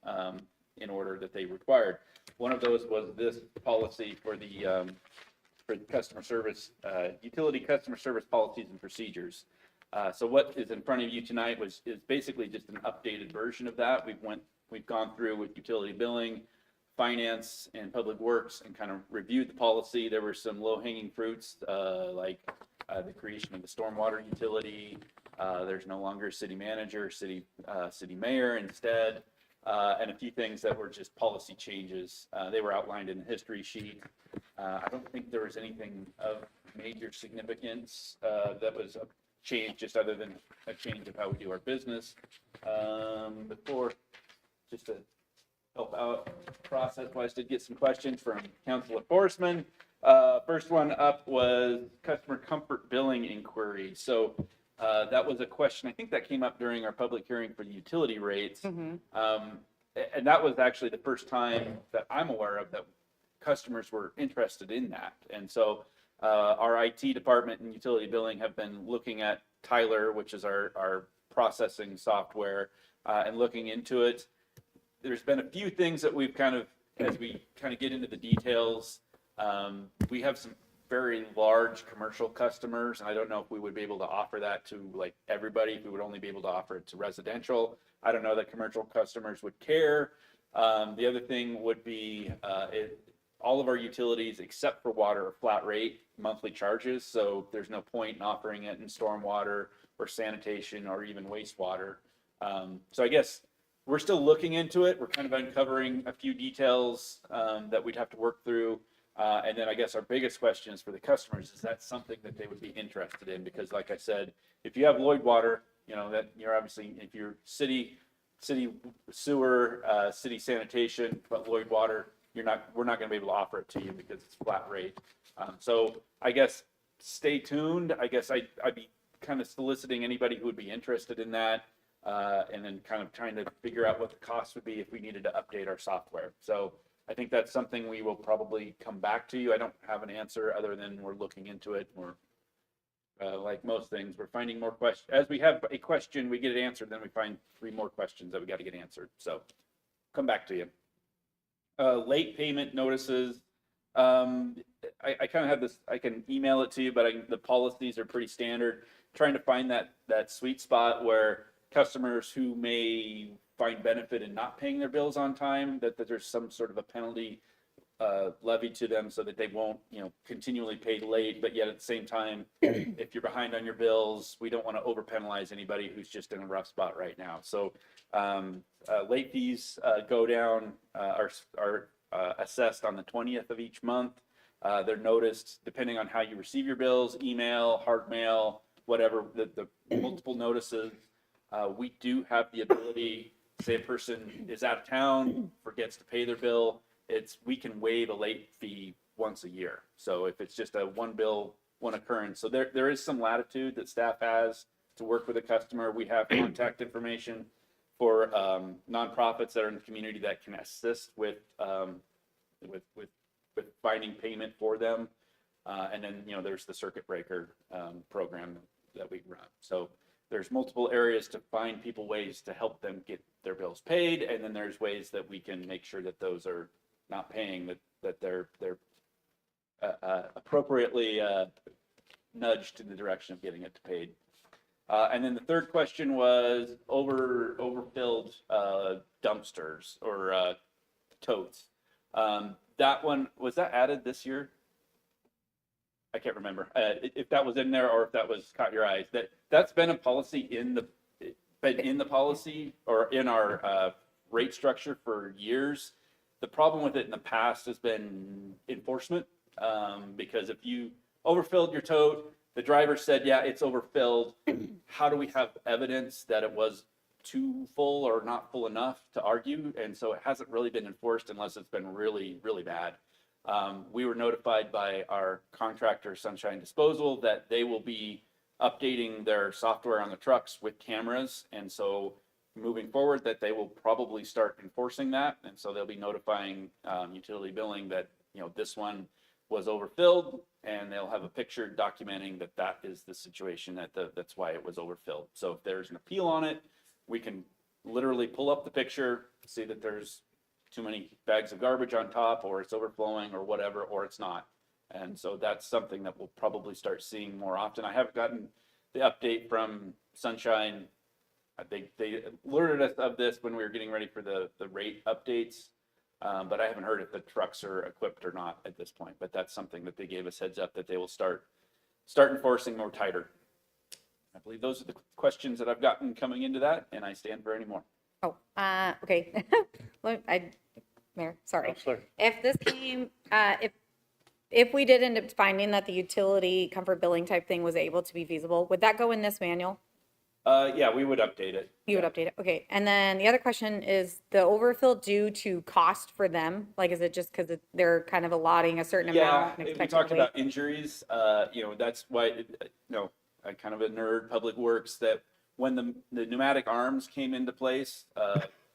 in order that they required. One of those was this policy for the customer service, utility customer service policies and procedures. So what is in front of you tonight is basically just an updated version of that. We've gone through with utility billing, finance, and public works and kind of reviewed the policy. There were some low-hanging fruits, like the creation of the stormwater utility. There's no longer a city manager, city mayor instead, and a few things that were just policy changes. They were outlined in the history sheet. I don't think there was anything of major significance that was a change, just other than a change of how we do our business. Before, just to help out process-wise, did get some questions from Councilor Forsman. First one up was customer comfort billing inquiry. So that was a question, I think that came up during our public hearing for the utility rates. And that was actually the first time that I'm aware of that customers were interested in that. And so our IT department and utility billing have been looking at Tyler, which is our processing software, and looking into it. There's been a few things that we've kind of, as we kind of get into the details, we have some very large commercial customers, and I don't know if we would be able to offer that to like everybody, if we would only be able to offer it to residential. I don't know that commercial customers would care. The other thing would be all of our utilities, except for water, are flat rate monthly charges, so there's no point in offering it in stormwater or sanitation or even wastewater. So I guess we're still looking into it. We're kind of uncovering a few details that we'd have to work through. And then I guess our biggest question is for the customers, is that something that they would be interested in? Because like I said, if you have Lloyd Water, you know, that you're obviously, if you're city sewer, city sanitation, but Lloyd Water, we're not going to be able to offer it to you because it's flat rate. So I guess stay tuned. I guess I'd be kind of soliciting anybody who would be interested in that. And then kind of trying to figure out what the cost would be if we needed to update our software. So I think that's something we will probably come back to you. I don't have an answer other than we're looking into it. We're like most things, we're finding more questions. As we have a question, we get it answered, then we find 3 more questions that we got to get answered. So come back to you. Late payment notices. I kind of have this, I can email it to you, but the policies are pretty standard. Trying to find that sweet spot where customers who may find benefit in not paying their bills on time, that there's some sort of a penalty levied to them so that they won't, continually pay late. But yet at the same time, if you're behind on your bills, we don't want to over penalize anybody who's just in a rough spot right now. So late fees go down, are assessed on the 20th of each month. They're noticed depending on how you receive your bills, email, hard mail, whatever, the multiple notices. We do have the ability, say a person is out of town, forgets to pay their bill, we can waive a late fee once a year. So if it's just a one bill, one occurrence. So there is some latitude that staff has to work with a customer. We have contact information for nonprofits that are in the community that can assist with finding payment for them. And then, there's the circuit breaker program that we run. So there's multiple areas to find people ways to help them get their bills paid. And then there's ways that we can make sure that those are not paying, that they're appropriately nudged in the direction of getting it paid. And then the third question was overfilled dumpsters or totes. That one, was that added this year? I can't remember if that was in there or if that was caught your eyes. That's been a policy in the policy or in our rate structure for years. The problem with it in the past has been enforcement, because if you overfilled your tote, the driver said, yeah, it's overfilled. How do we have evidence that it was too full or not full enough to argue? And so it hasn't really been enforced unless it's been really, really bad. We were notified by our contractor, Sunshine Disposal, that they will be updating their software on the trucks with cameras. And so moving forward, that they will probably start enforcing that. And so they'll be notifying utility billing that, this one was overfilled, and they'll have a picture documenting that that is the situation, that's why it was overfilled. So if there's an appeal on it, we can literally pull up the picture, see that there's too many bags of garbage on top, or it's overflowing or whatever, or it's not. And so that's something that we'll probably start seeing more often. I haven't gotten the update from Sunshine. They alerted us of this when we were getting ready for the rate updates. But I haven't heard if the trucks are equipped or not at this point, but that's something that they gave us heads up that they will start enforcing more tighter. I believe those are the questions that I've gotten coming into that, and I stand for any more. Oh, okay. Look, Mayor, sorry. Counselor. If this came, if we did end up finding that the utility comfort billing type thing was able to be feasible, would that go in this manual? Yeah, we would update it. You would update it, okay. And then the other question is the overfill due to cost for them? Like, is it just because they're kind of allotting a certain Yeah, amount? and we expecting talked to about wait? injuries, that's why, I'm kind of a nerd, public works, that when the pneumatic arms came into place,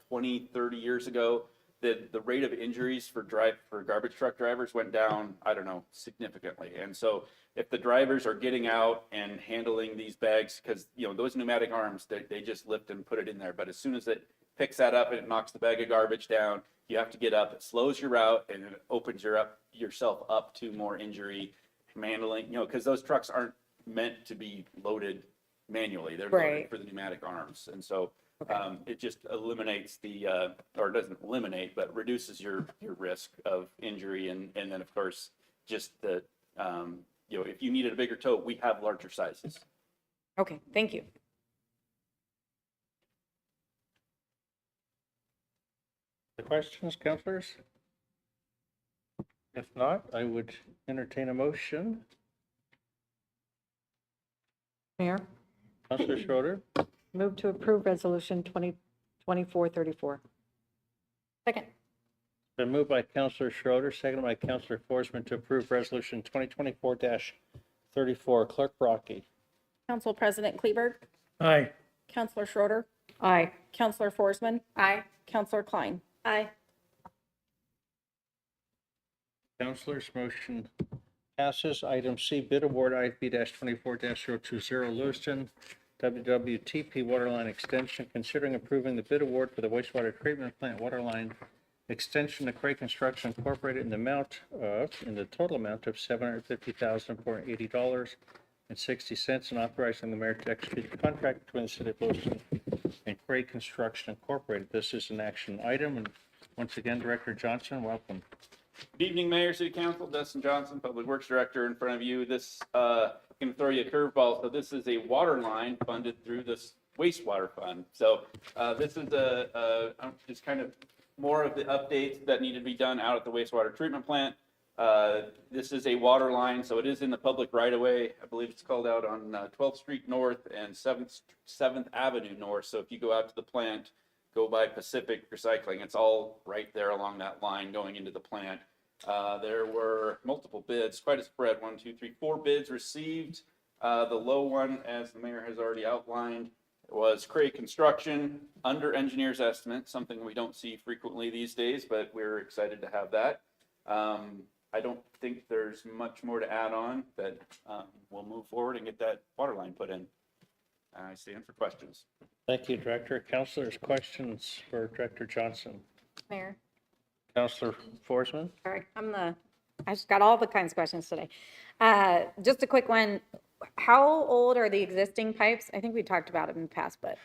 20, 30 years ago, the rate of injuries for garbage truck drivers went down, I don't know, significantly. And so if the drivers are getting out and handling these bags, because, those pneumatic arms, they just lift and put it in there. But as soon as it picks that up and it knocks the bag of garbage down, you have to get up, it slows your route, and it opens yourself up to more injury handling, because those trucks aren't meant to be loaded manually. They're loaded Right. for the pneumatic arms. And so it just eliminates or doesn't eliminate, but reduces your risk of injury. And then, of course, just if you needed a bigger tote, we have larger sizes. Okay, thank you. The questions, councilors? If not, I would entertain a motion. Mayor, Counselor Schroeder, move to approve Resolution 2024-34. Second. been moved by Counselor Schroeder, seconded by Counselor Forsman to approve Resolution 2024-34. Clerk Brocky. Council President Kleberg, Aye. Counselor Schroeder, Aye. Counselor Forsman, Aye. Counselor Klein. Aye. Councilors, motion passes. Item C, bid award IFB-24-020 Lewiston WWTP waterline extension. Considering approving the bid award for the wastewater treatment plant waterline extension to Craig Construction Incorporated in the total amount of $750,480.60, and authorizing the mayor to execute the contract between the city of Lewiston and Craig Construction Incorporated. This is an action item, and once again, Director Johnson, welcome. Good evening, Mayor, City Council. Dustin Johnson, Public Works Director, in front of you. This, I'm going to throw you a curveball. So this is a water line funded through this wastewater fund. So this is just kind of more of the updates that need to be done out at the wastewater treatment plant. This is a water line, so it is in the public right-of-way. I believe it's called out on 12th Street North and 7th Avenue North. So if you go out to the plant, go by Pacific Recycling, it's all right there along that line going into the plant. There were multiple bids, quite a spread, 1, 2, 3, 4 bids received. The low one, as the mayor has already outlined, was Craig Construction, under engineer's estimate, something we don't see frequently these days, but we're excited to have that. I don't think there's much more to add on, that we'll move forward and get that water line put in. I stand for questions. Thank you, Director. Councilors, questions for Director Johnson? Mayor, Counselor Forsman? sorry, I just got all the kinds of questions today. Just a quick one. how old are the existing pipes? I think we talked about it in the past, but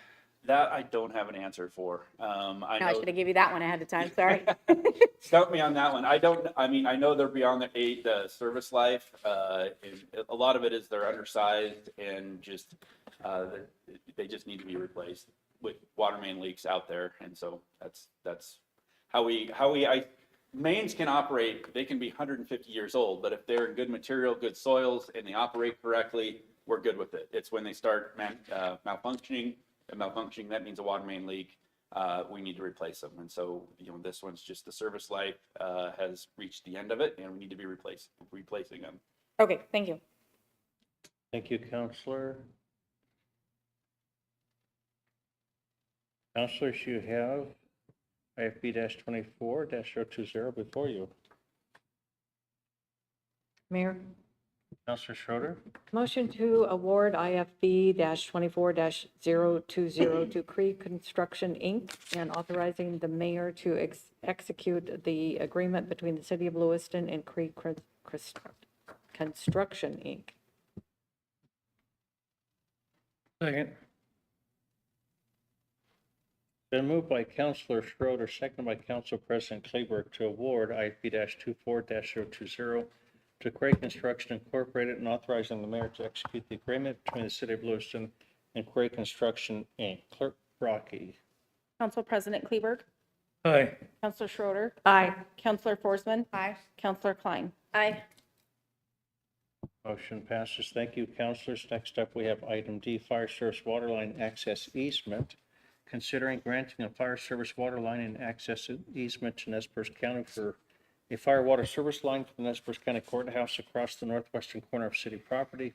That I don't have an answer for. I no, I know, should have given you that one ahead of time, sorry. scout me on that one. I mean, I know they're beyond the service life. And a lot of it is they're undersized and just, they just need to be replaced with water main leaks out there. And so that's mains can operate, they can be 150 years old, but if they're in good material, good soils, and they operate correctly, we're good with it. It's when they start malfunctioning, that means a water main leak, we need to replace them. And so, this one's just the service life has reached the end of it, and we need to be replacing them. Okay, thank you. Thank you, Counselor. Counselors, you have IFB-24-020 before you. Mayor, Counselor Schroeder, motion to award IFB-24-020 to Cree Construction, Inc., and authorizing the mayor to execute the agreement between the city of Lewiston and Cree Construction, Inc. Second. been moved by Counselor Schroeder, seconded by Council President Kleberg to award IFB-24-020 to Cray Construction Incorporated and authorizing the mayor to execute the agreement between the city of Lewiston and Cray Construction, Inc. Clerk Rocky. Council President Kleberg, Aye. Counselor Schroeder, Aye. Counselor Forsman, Aye. Counselor Klein. Aye. Motion passes. Thank you, councilors. Next up, we have item D, Fire Service Waterline Access Easement. Considering granting a fire service water line and access easement to Nez Perce County for a fire water service line from the Nez Perce County Courthouse across the northwestern corner of city property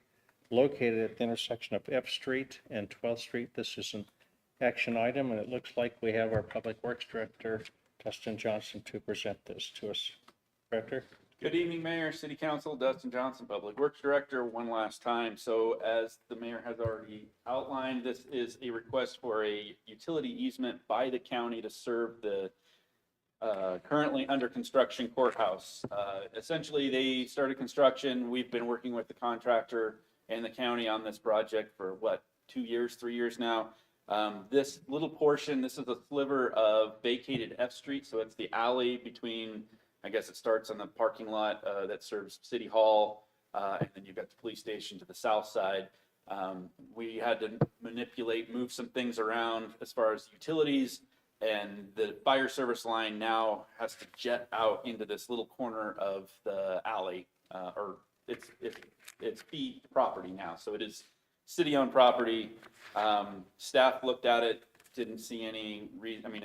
located at the intersection of F Street and 12th Street. This is an action item, and it looks like we have our Public Works Director, Dustin Johnson, to present this to us. Director? Good evening, Mayor, City Council, Dustin Johnson, Public Works Director, one last time. So as the mayor has already outlined, this is a request for a utility easement by the county to serve the currently under construction courthouse. Essentially, they started construction. We've been working with the contractor and the county on this project for 2 years, 3 years now. This little portion, this is a sliver of vacated F Street. So it's the alley between, I guess it starts on the parking lot that serves City Hall, and then you've got the police station to the south side. We had to move some things around as far as utilities, and the fire service line now has to jet out into this little corner of the alley, or it's fee property now, so it is city-owned property. Staff looked at it, didn't see any reason. I mean,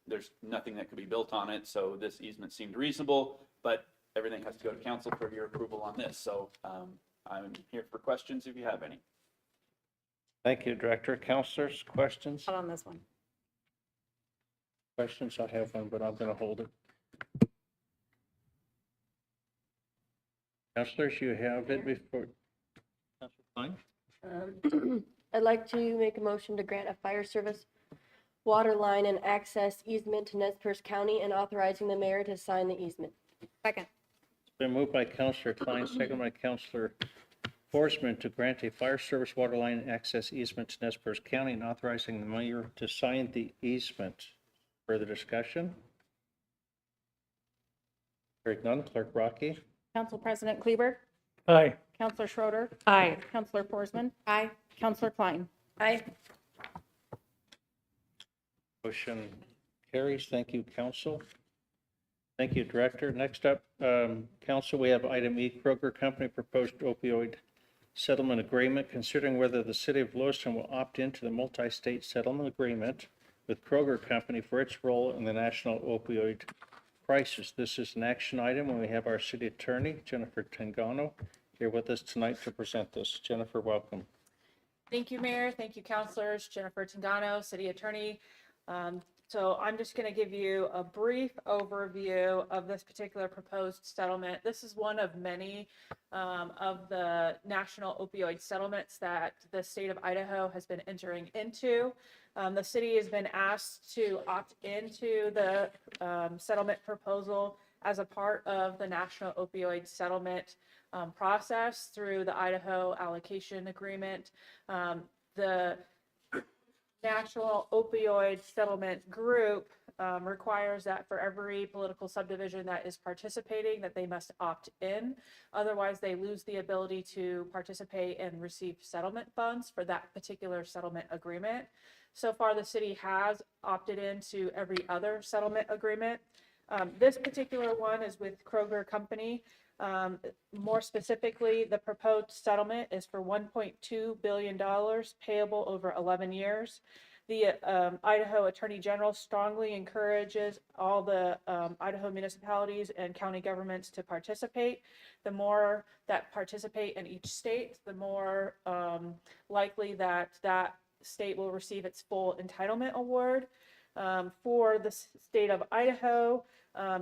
there's nothing that could be built on it, so this easement seemed reasonable, but everything has to go to council for your approval on this. So I'm here for questions if you have any. Thank you, Director. Councilors, questions? Not on this one. Questions? I have one, but I'm going to hold it. Councilors, you have it before. Councilor Klein? I'd like to make a motion to grant a fire service water line and access easement to Nez Perce County and authorizing the mayor to sign the easement. Second. It's been moved by Councilor Klein, seconded by Councilor Forsman to grant a fire service water line and access easement to Nez Perce County and authorizing the mayor to sign the easement. Further discussion? Hearing none, Clerk Rocky. Council President Kleberg, Aye. Counselor Schroeder, Aye. Counselor Forsman, Aye. Counselor Klein. Aye. Motion carries. Thank you, council. Thank you, Director. Next up, council, we have item E, Kroger Company proposed opioid settlement agreement, considering whether the city of Lewiston will opt into the multi-state settlement agreement with Kroger Company for its role in the national opioid crisis. This is an action item, and we have our city attorney, Jennifer Tangano, here with us tonight to present this. Jennifer, welcome. Thank you, Mayor. Thank you, Counselors. Jennifer Tangano, City Attorney. So I'm just going to give you a brief overview of this particular proposed settlement. This is one of many of the national opioid settlements that the state of Idaho has been entering into. The city has been asked to opt into the settlement proposal as a part of the national opioid settlement. process through the Idaho allocation agreement. The National Opioid Settlement Group requires that for every political subdivision that is participating, that they must opt in. Otherwise, they lose the ability to participate and receive settlement funds for that particular settlement agreement. So far, the city has opted into every other settlement agreement. This particular one is with Kroger Company. More specifically, the proposed settlement is for $1.2 billion payable over 11 years. The Idaho Attorney General strongly encourages all the Idaho municipalities and county governments to participate. The more that participate in each state, the more likely that that state will receive its full entitlement award. For the state of Idaho,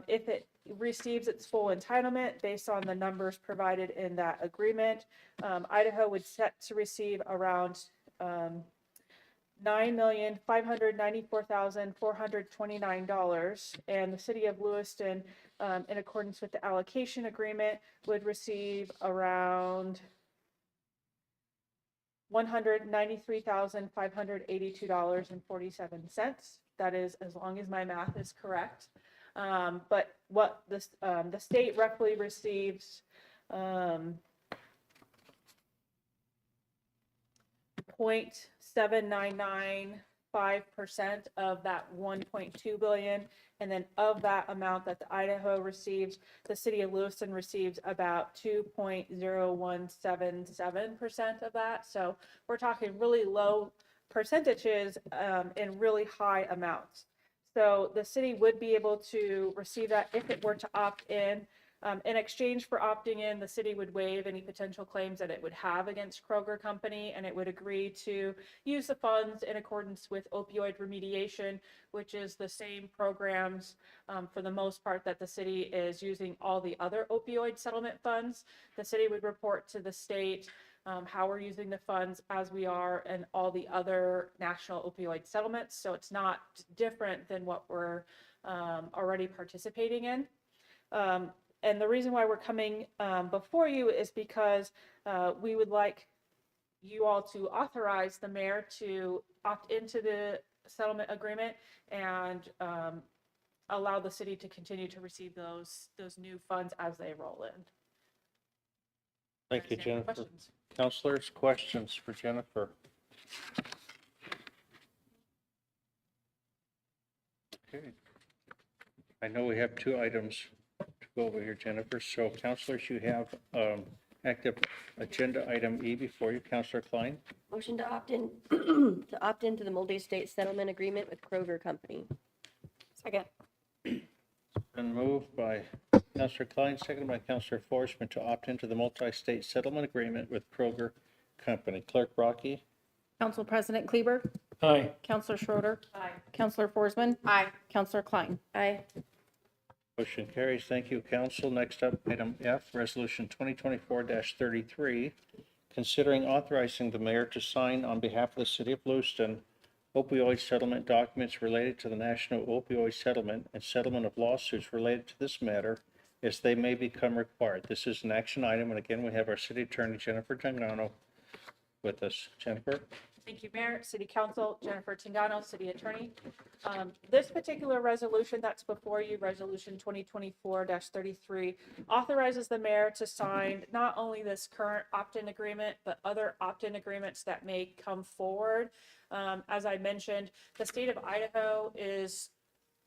if it receives its full entitlement based on the numbers provided in that agreement, Idaho would set to receive around $9,594,429, and the city of Lewiston, in accordance with the allocation agreement, would receive around $193,582.47. That is, as long as my math is correct. But what this, the state roughly receives 0.7995% of that 1.2 billion. And then of that amount that the Idaho receives, the city of Lewiston receives about 2.0177% of that. So we're talking really low percentages in really high amounts. So the city would be able to receive that if it were to opt in. In exchange for opting in, the city would waive any potential claims that it would have against Kroger Company, and it would agree to use the funds in accordance with opioid remediation, which is the same programs for the most part that the city is using all the other opioid settlement funds. The city would report to the state how we're using the funds as we are in all the other national opioid settlements. So it's not different than what we're already participating in. And the reason why we're coming before you is because we would like you all to authorize the mayor to opt into the settlement agreement and allow the city to continue to receive those new funds as they roll in. Thank you, Understand your Jennifer. questions? Councilors, questions for Jennifer? Okay. I know we have 2 items to go over here, Jennifer. So councilors, you have active agenda item E before you. Councilor Klein, Motion to opt in, to opt into the multi-state settlement agreement with Kroger Company. Second. been moved by Councilor Klein, seconded by Councilor Forsman to opt into the multi-state settlement agreement with Kroger Company. Clerk Rocky? Council President Kleber, Aye. Councilor Schroeder, Aye. Councilor Forsman. Aye. Councilor Klein. Aye. Motion carries. Thank you, council. Next up, item F, resolution 2024-33, considering authorizing the mayor to sign on behalf of the city of Lewiston opioid settlement documents related to the national opioid settlement and settlement of lawsuits related to this matter as they may become required. This is an action item, and again, we have our city attorney, Jennifer Tangano, with us. Jennifer? Thank you, Mayor, City Council, Jennifer Tangano, City Attorney. This particular resolution that's before you, Resolution 2024-33, authorizes the mayor to sign not only this current opt-in agreement, but other opt-in agreements that may come forward. As I mentioned, the state of Idaho is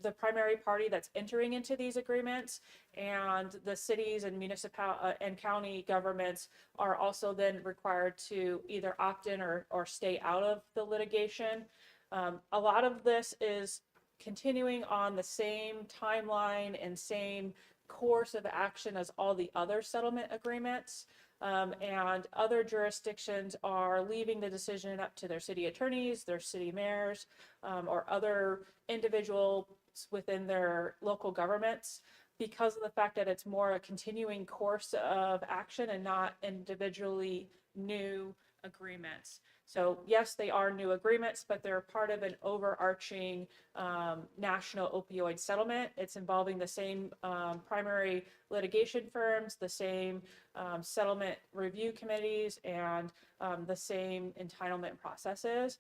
the primary party that's entering into these agreements, and the cities and municipal and county governments are also then required to either opt in or stay out of the litigation. A lot of this is continuing on the same timeline and same course of action as all the other settlement agreements. And other jurisdictions are leaving the decision up to their city attorneys, their city mayors, or other individuals within their local governments, because of the fact that it's more a continuing course of action and not individually new agreements. So yes, they are new agreements, but they're part of an overarching national opioid settlement. It's involving the same primary litigation firms, the same settlement review committees, and the same entitlement processes.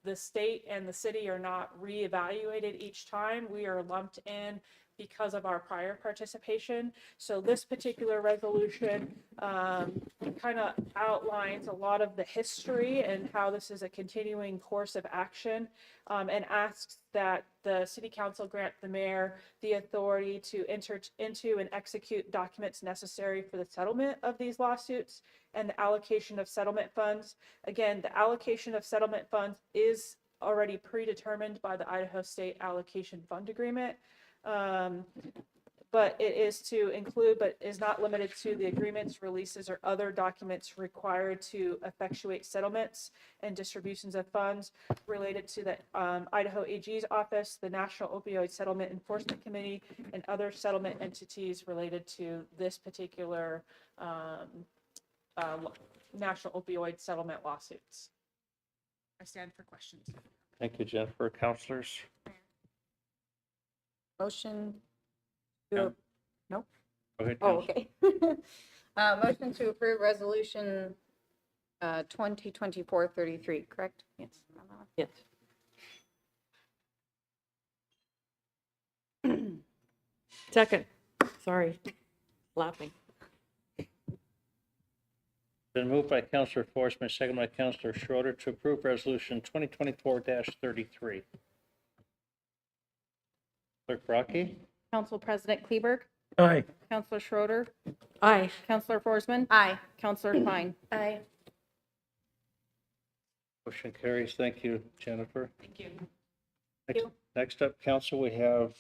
The state and the city are not reevaluated each time. We are lumped in because of our prior participation. So this particular resolution kind of outlines a lot of the history and how this is a continuing course of action, and asks that the city council grant the mayor the authority to enter into and execute documents necessary for the settlement of these lawsuits and the allocation of settlement funds. Again, the allocation of settlement funds is already predetermined by the Idaho State Allocation Fund Agreement. But it is to include, but is not limited to, the agreements, releases, or other documents required to effectuate settlements and distributions of funds related to the Idaho AG's office, the National Opioid Settlement Enforcement Committee, and other settlement entities related to this particular national opioid settlement lawsuits. I stand for questions. Thank you, Jennifer. Counselors? Motion Yeah. to, no? Go ahead, Oh, Counselor. okay. Motion to approve resolution 2024-33, correct? Yes. Yes. Second, sorry, laughing. Been moved by Counselor Forsman, second by Counselor Schroeder to approve resolution 2024-33. Clerk Brockie? Council President Kleberg, Aye. Councilor Schroeder, Aye. Councilor Forsman. Aye. Councilor Klein. Aye. Motion carries. Thank you, Jennifer. Thank you. Next up, council, we have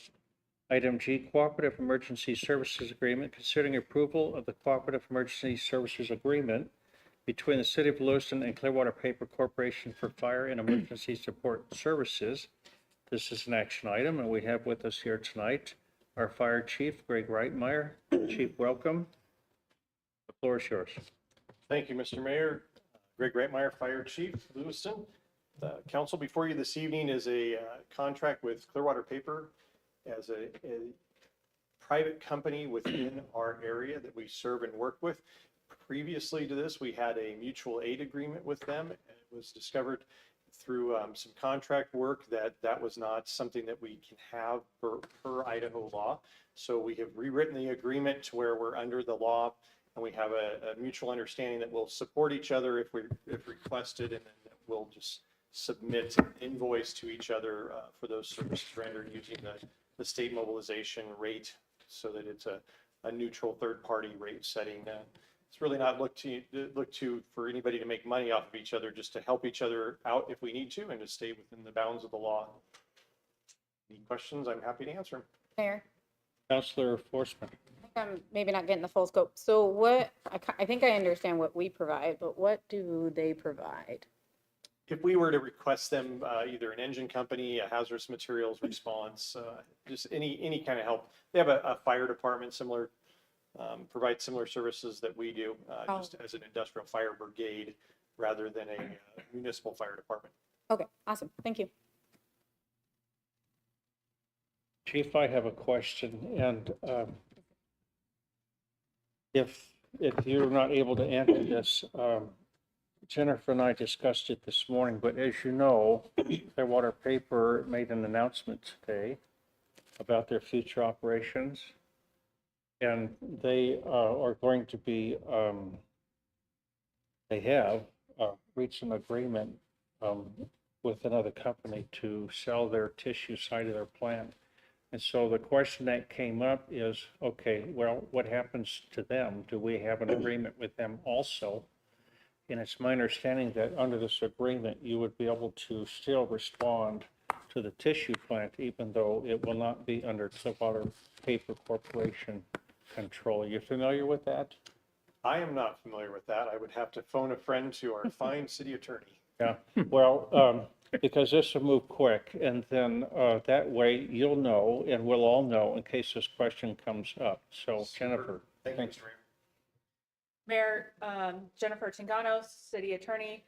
item G, Cooperative Emergency Services Agreement, considering approval of the Cooperative Emergency Services Agreement between the City of Lewiston and Clearwater Paper Corporation for Fire and Emergency Support Services. This is an action item, and we have with us here tonight our Fire Chief, Greg Reitmeyer. Chief, welcome. The floor is yours. Thank you, Mr. Mayor. Greg Reitmeyer, Fire Chief, Lewiston. The council before you this evening is a contract with Clearwater Paper as a private company within our area that we serve and work with. Previously to this, we had a mutual aid agreement with them. It was discovered through some contract work that that was not something that we can have per Idaho law. So we have rewritten the agreement to where we're under the law, and we have a mutual understanding that we'll support each other if requested, and then we'll just submit an invoice to each other for those services rendered using the state mobilization rate, so that it's a neutral third-party rate setting. It's really not look to for anybody to make money off of each other, just to help each other out if we need to, and to stay within the bounds of the law. Any questions? I'm happy to answer them. Mayor, Counselor Forsman. I'm maybe not getting the full scope. So what, I think I understand what we provide, but what do they provide? If we were to request them, either an engine company, a hazardous materials response, just any kind of help. They have a fire department similar, provide similar services that we do, just as an industrial fire brigade rather than a municipal fire department. Okay, awesome. Thank you. Chief, I have a question, and if you're not able to answer this, Jennifer and I discussed it this morning, but as you know, Clearwater Paper made an announcement today about their future operations, and they are going to be, they have reached an agreement with another company to sell their tissue side of their plant. And so the question that came up is, okay, well, what happens to them? Do we have an agreement with them also? And it's my understanding that under this agreement, you would be able to still respond to the tissue plant, even though it will not be under Clearwater Paper Corporation control. Are you familiar with that? I am not familiar with that. I would have to phone a friend to our fine city attorney. Yeah, well, because this will move quick, and then that way you'll know, and we'll all know in case this question comes up. So Jennifer, Thank you, thanks. Mr. Mayor. Mayor Jennifer Tingano, City Attorney.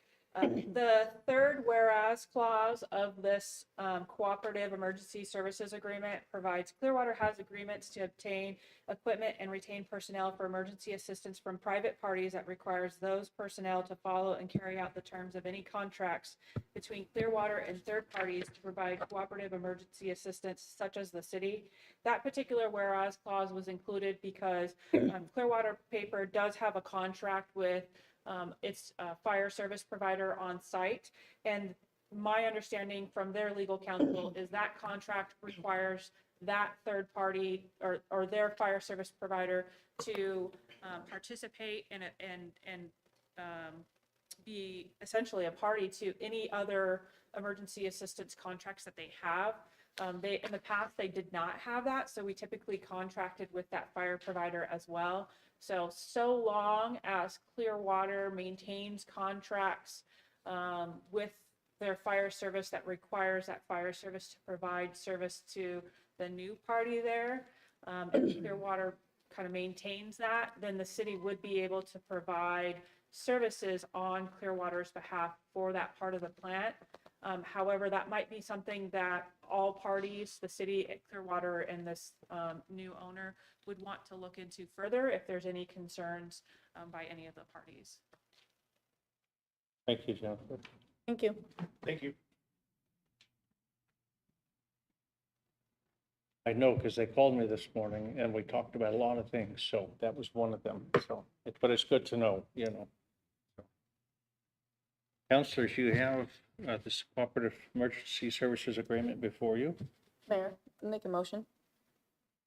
The third whereas clause of this cooperative emergency services agreement provides Clearwater has agreements to obtain equipment and retain personnel for emergency assistance from private parties that requires those personnel to follow and carry out the terms of any contracts between Clearwater and third parties to provide cooperative emergency assistance such as the city. That particular whereas clause was included because Clearwater Paper does have a contract with its fire service provider on site. And my understanding from their legal counsel is that contract requires that third party or their fire service provider to participate and be essentially a party to any other emergency assistance contracts that they have. They, in the past, they did not have that, so we typically contracted with that fire provider as well. So long as Clearwater maintains contracts with their fire service that requires that fire service to provide service to the new party there, and Clearwater kind of maintains that, then the city would be able to provide services on Clearwater's behalf for that part of the plant. However, that might be something that all parties, the city, Clearwater, and this new owner would want to look into further if there's any concerns by any of the parties. Thank you, Jennifer. Thank you. Thank you. I know because they called me this morning and we talked about a lot of things, so that was one of them. So, but it's good to know, you know. Councilors, you have this cooperative emergency services agreement before you. Mayor, make a motion.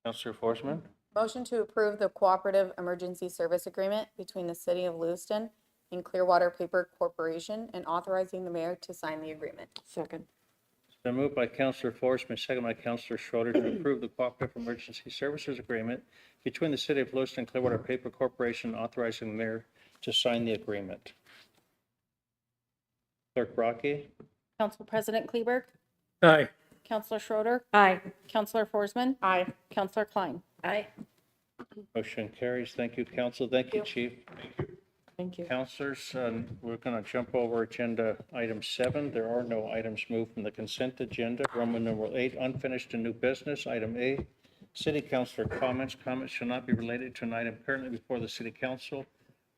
Councilor Forsman, Motion to approve the cooperative emergency service agreement between the city of Lewiston and Clearwater Paper Corporation and authorizing the mayor to sign the agreement. Second. it's been moved by Councilor Forsman, second by Councilor Schroeder to approve the cooperative emergency services agreement between the city of Lewiston and Clearwater Paper Corporation, authorizing the mayor to sign the agreement. Clerk Brockie? Council President Kleberg, Aye. Councilor Schroeder, Aye. Councilor Forsman. Aye. Councilor Klein. Aye. Motion carries. Thank you, council. Thank you, chief. Thank you. Councilors, we're going to jump over agenda item 7. There are no items moved from the consent agenda. Roman numeral 8, unfinished and new business. Item A, city councilor comments. Comments shall not be related to an item currently before the city council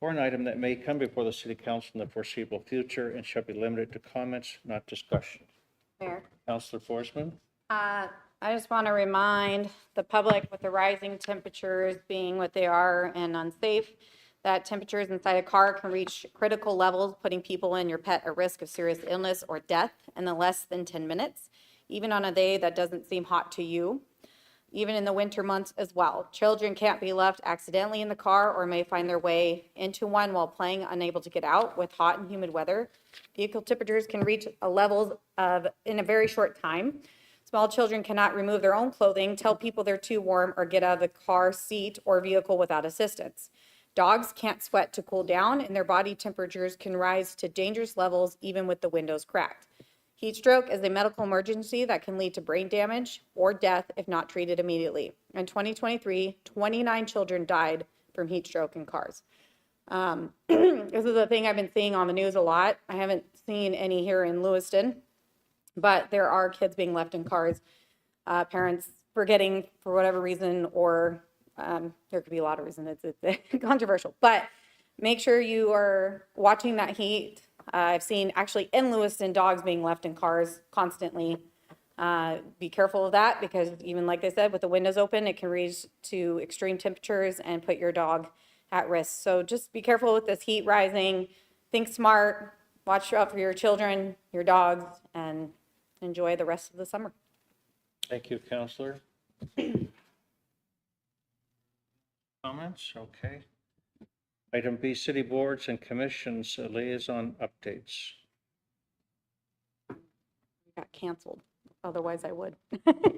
or an item that may come before the city council in the foreseeable future and shall be limited to comments, not discussion. Mayor. Councilor Forsman? I just want to remind the public, with the rising temperatures being what they are and unsafe, that temperatures inside a car can reach critical levels, putting people and your pet at risk of serious illness or death in the less than 10 minutes, even on a day that doesn't seem hot to you, even in the winter months as well. Children can't be left accidentally in the car or may find their way into one while playing, unable to get out with hot and humid weather. Vehicle temperatures can reach levels of in a very short time. Small children cannot remove their own clothing, tell people they're too warm, or get out of the car, seat, or vehicle without assistance. Dogs can't sweat to cool down, and their body temperatures can rise to dangerous levels even with the windows cracked. Heat stroke is a medical emergency that can lead to brain damage or death if not treated immediately. In 2023, 29 children died from heat stroke in cars. This is a thing I've been seeing on the news a lot. I haven't seen any here in Lewiston, but there are kids being left in cars, parents forgetting for whatever reason, or there could be a lot of reasons. It's controversial, but make sure you are watching that heat. I've seen actually in Lewiston dogs being left in cars constantly. Be careful of that, because even like they said, with the windows open, it can reach to extreme temperatures and put your dog at risk. So just be careful with this heat rising. Think smart, watch out for your children, your dogs, and enjoy the rest of the summer. Thank you, Counselor. Comments? Okay. Item B, city boards and commissions liaison updates. Got canceled. Otherwise I would.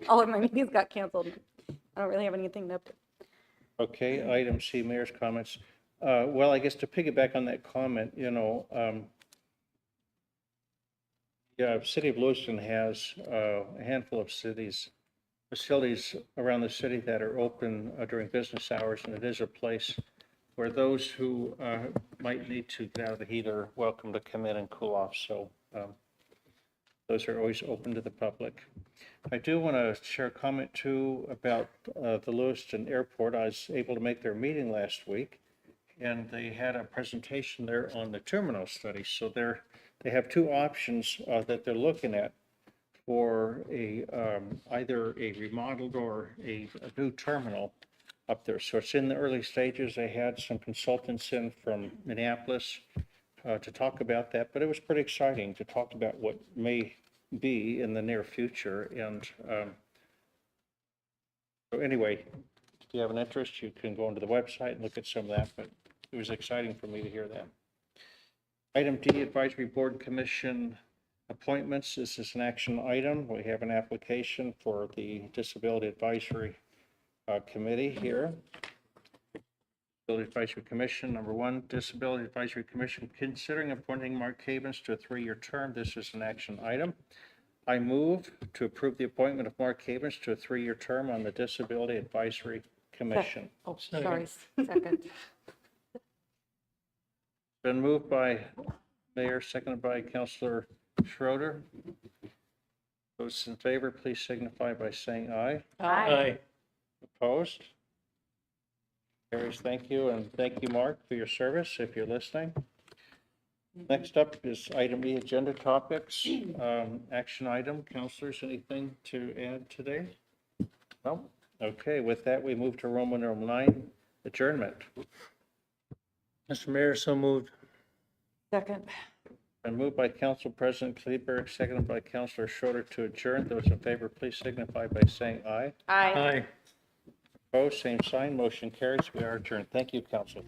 All of my meetings got canceled. I don't really have anything to update. Okay, item C, mayor's comments. Well, I guess to piggyback on that comment, you know, city of Lewiston has a handful of facilities around the city that are open during business hours, and it is a place where those who might need to get out of the heat are welcome to come in and cool off. So those are always open to the public. I do want to share a comment too about the Lewiston Airport. I was able to make their meeting last week, and they had a presentation there on the terminal study. So they have two options that they're looking at for either a remodeled or a new terminal up there. So it's in the early stages. They had some consultants in from Minneapolis to talk about that, but it was pretty exciting to talk about what may be in the near future. And so anyway, if you have an interest, you can go onto the website and look at some of that, but it was exciting for me to hear that. Item D, Advisory Board Commission appointments. This is an action item. We have an application for the Disability Advisory Committee here. Disability Advisory Commission, number one, Disability Advisory Commission, considering appointing Mark Havens to a 3-year term. This is an action item. I move to approve the appointment of Mark Havens to a 3-year term on the Disability Advisory Commission. Oh, sorry, second. Been moved by Mayor, seconded by Councilor Schroeder. Those in favor, please signify by saying aye. Aye. Opposed? Carries. Thank you, and thank you, Mark, for your service, if you're listening. Next up is item E, agenda topics. Action item. Councilors, anything to add today? No? Okay, with that, we move to Roman numeral 9, adjournment. Mr. Mayor, so moved. Second. Been moved by Council President Kleberg, seconded by Councilor Schroeder to adjourn. Those in favor, please signify by saying aye. Aye. Opposed, same sign. Motion carries. We are adjourned. Thank you, Council.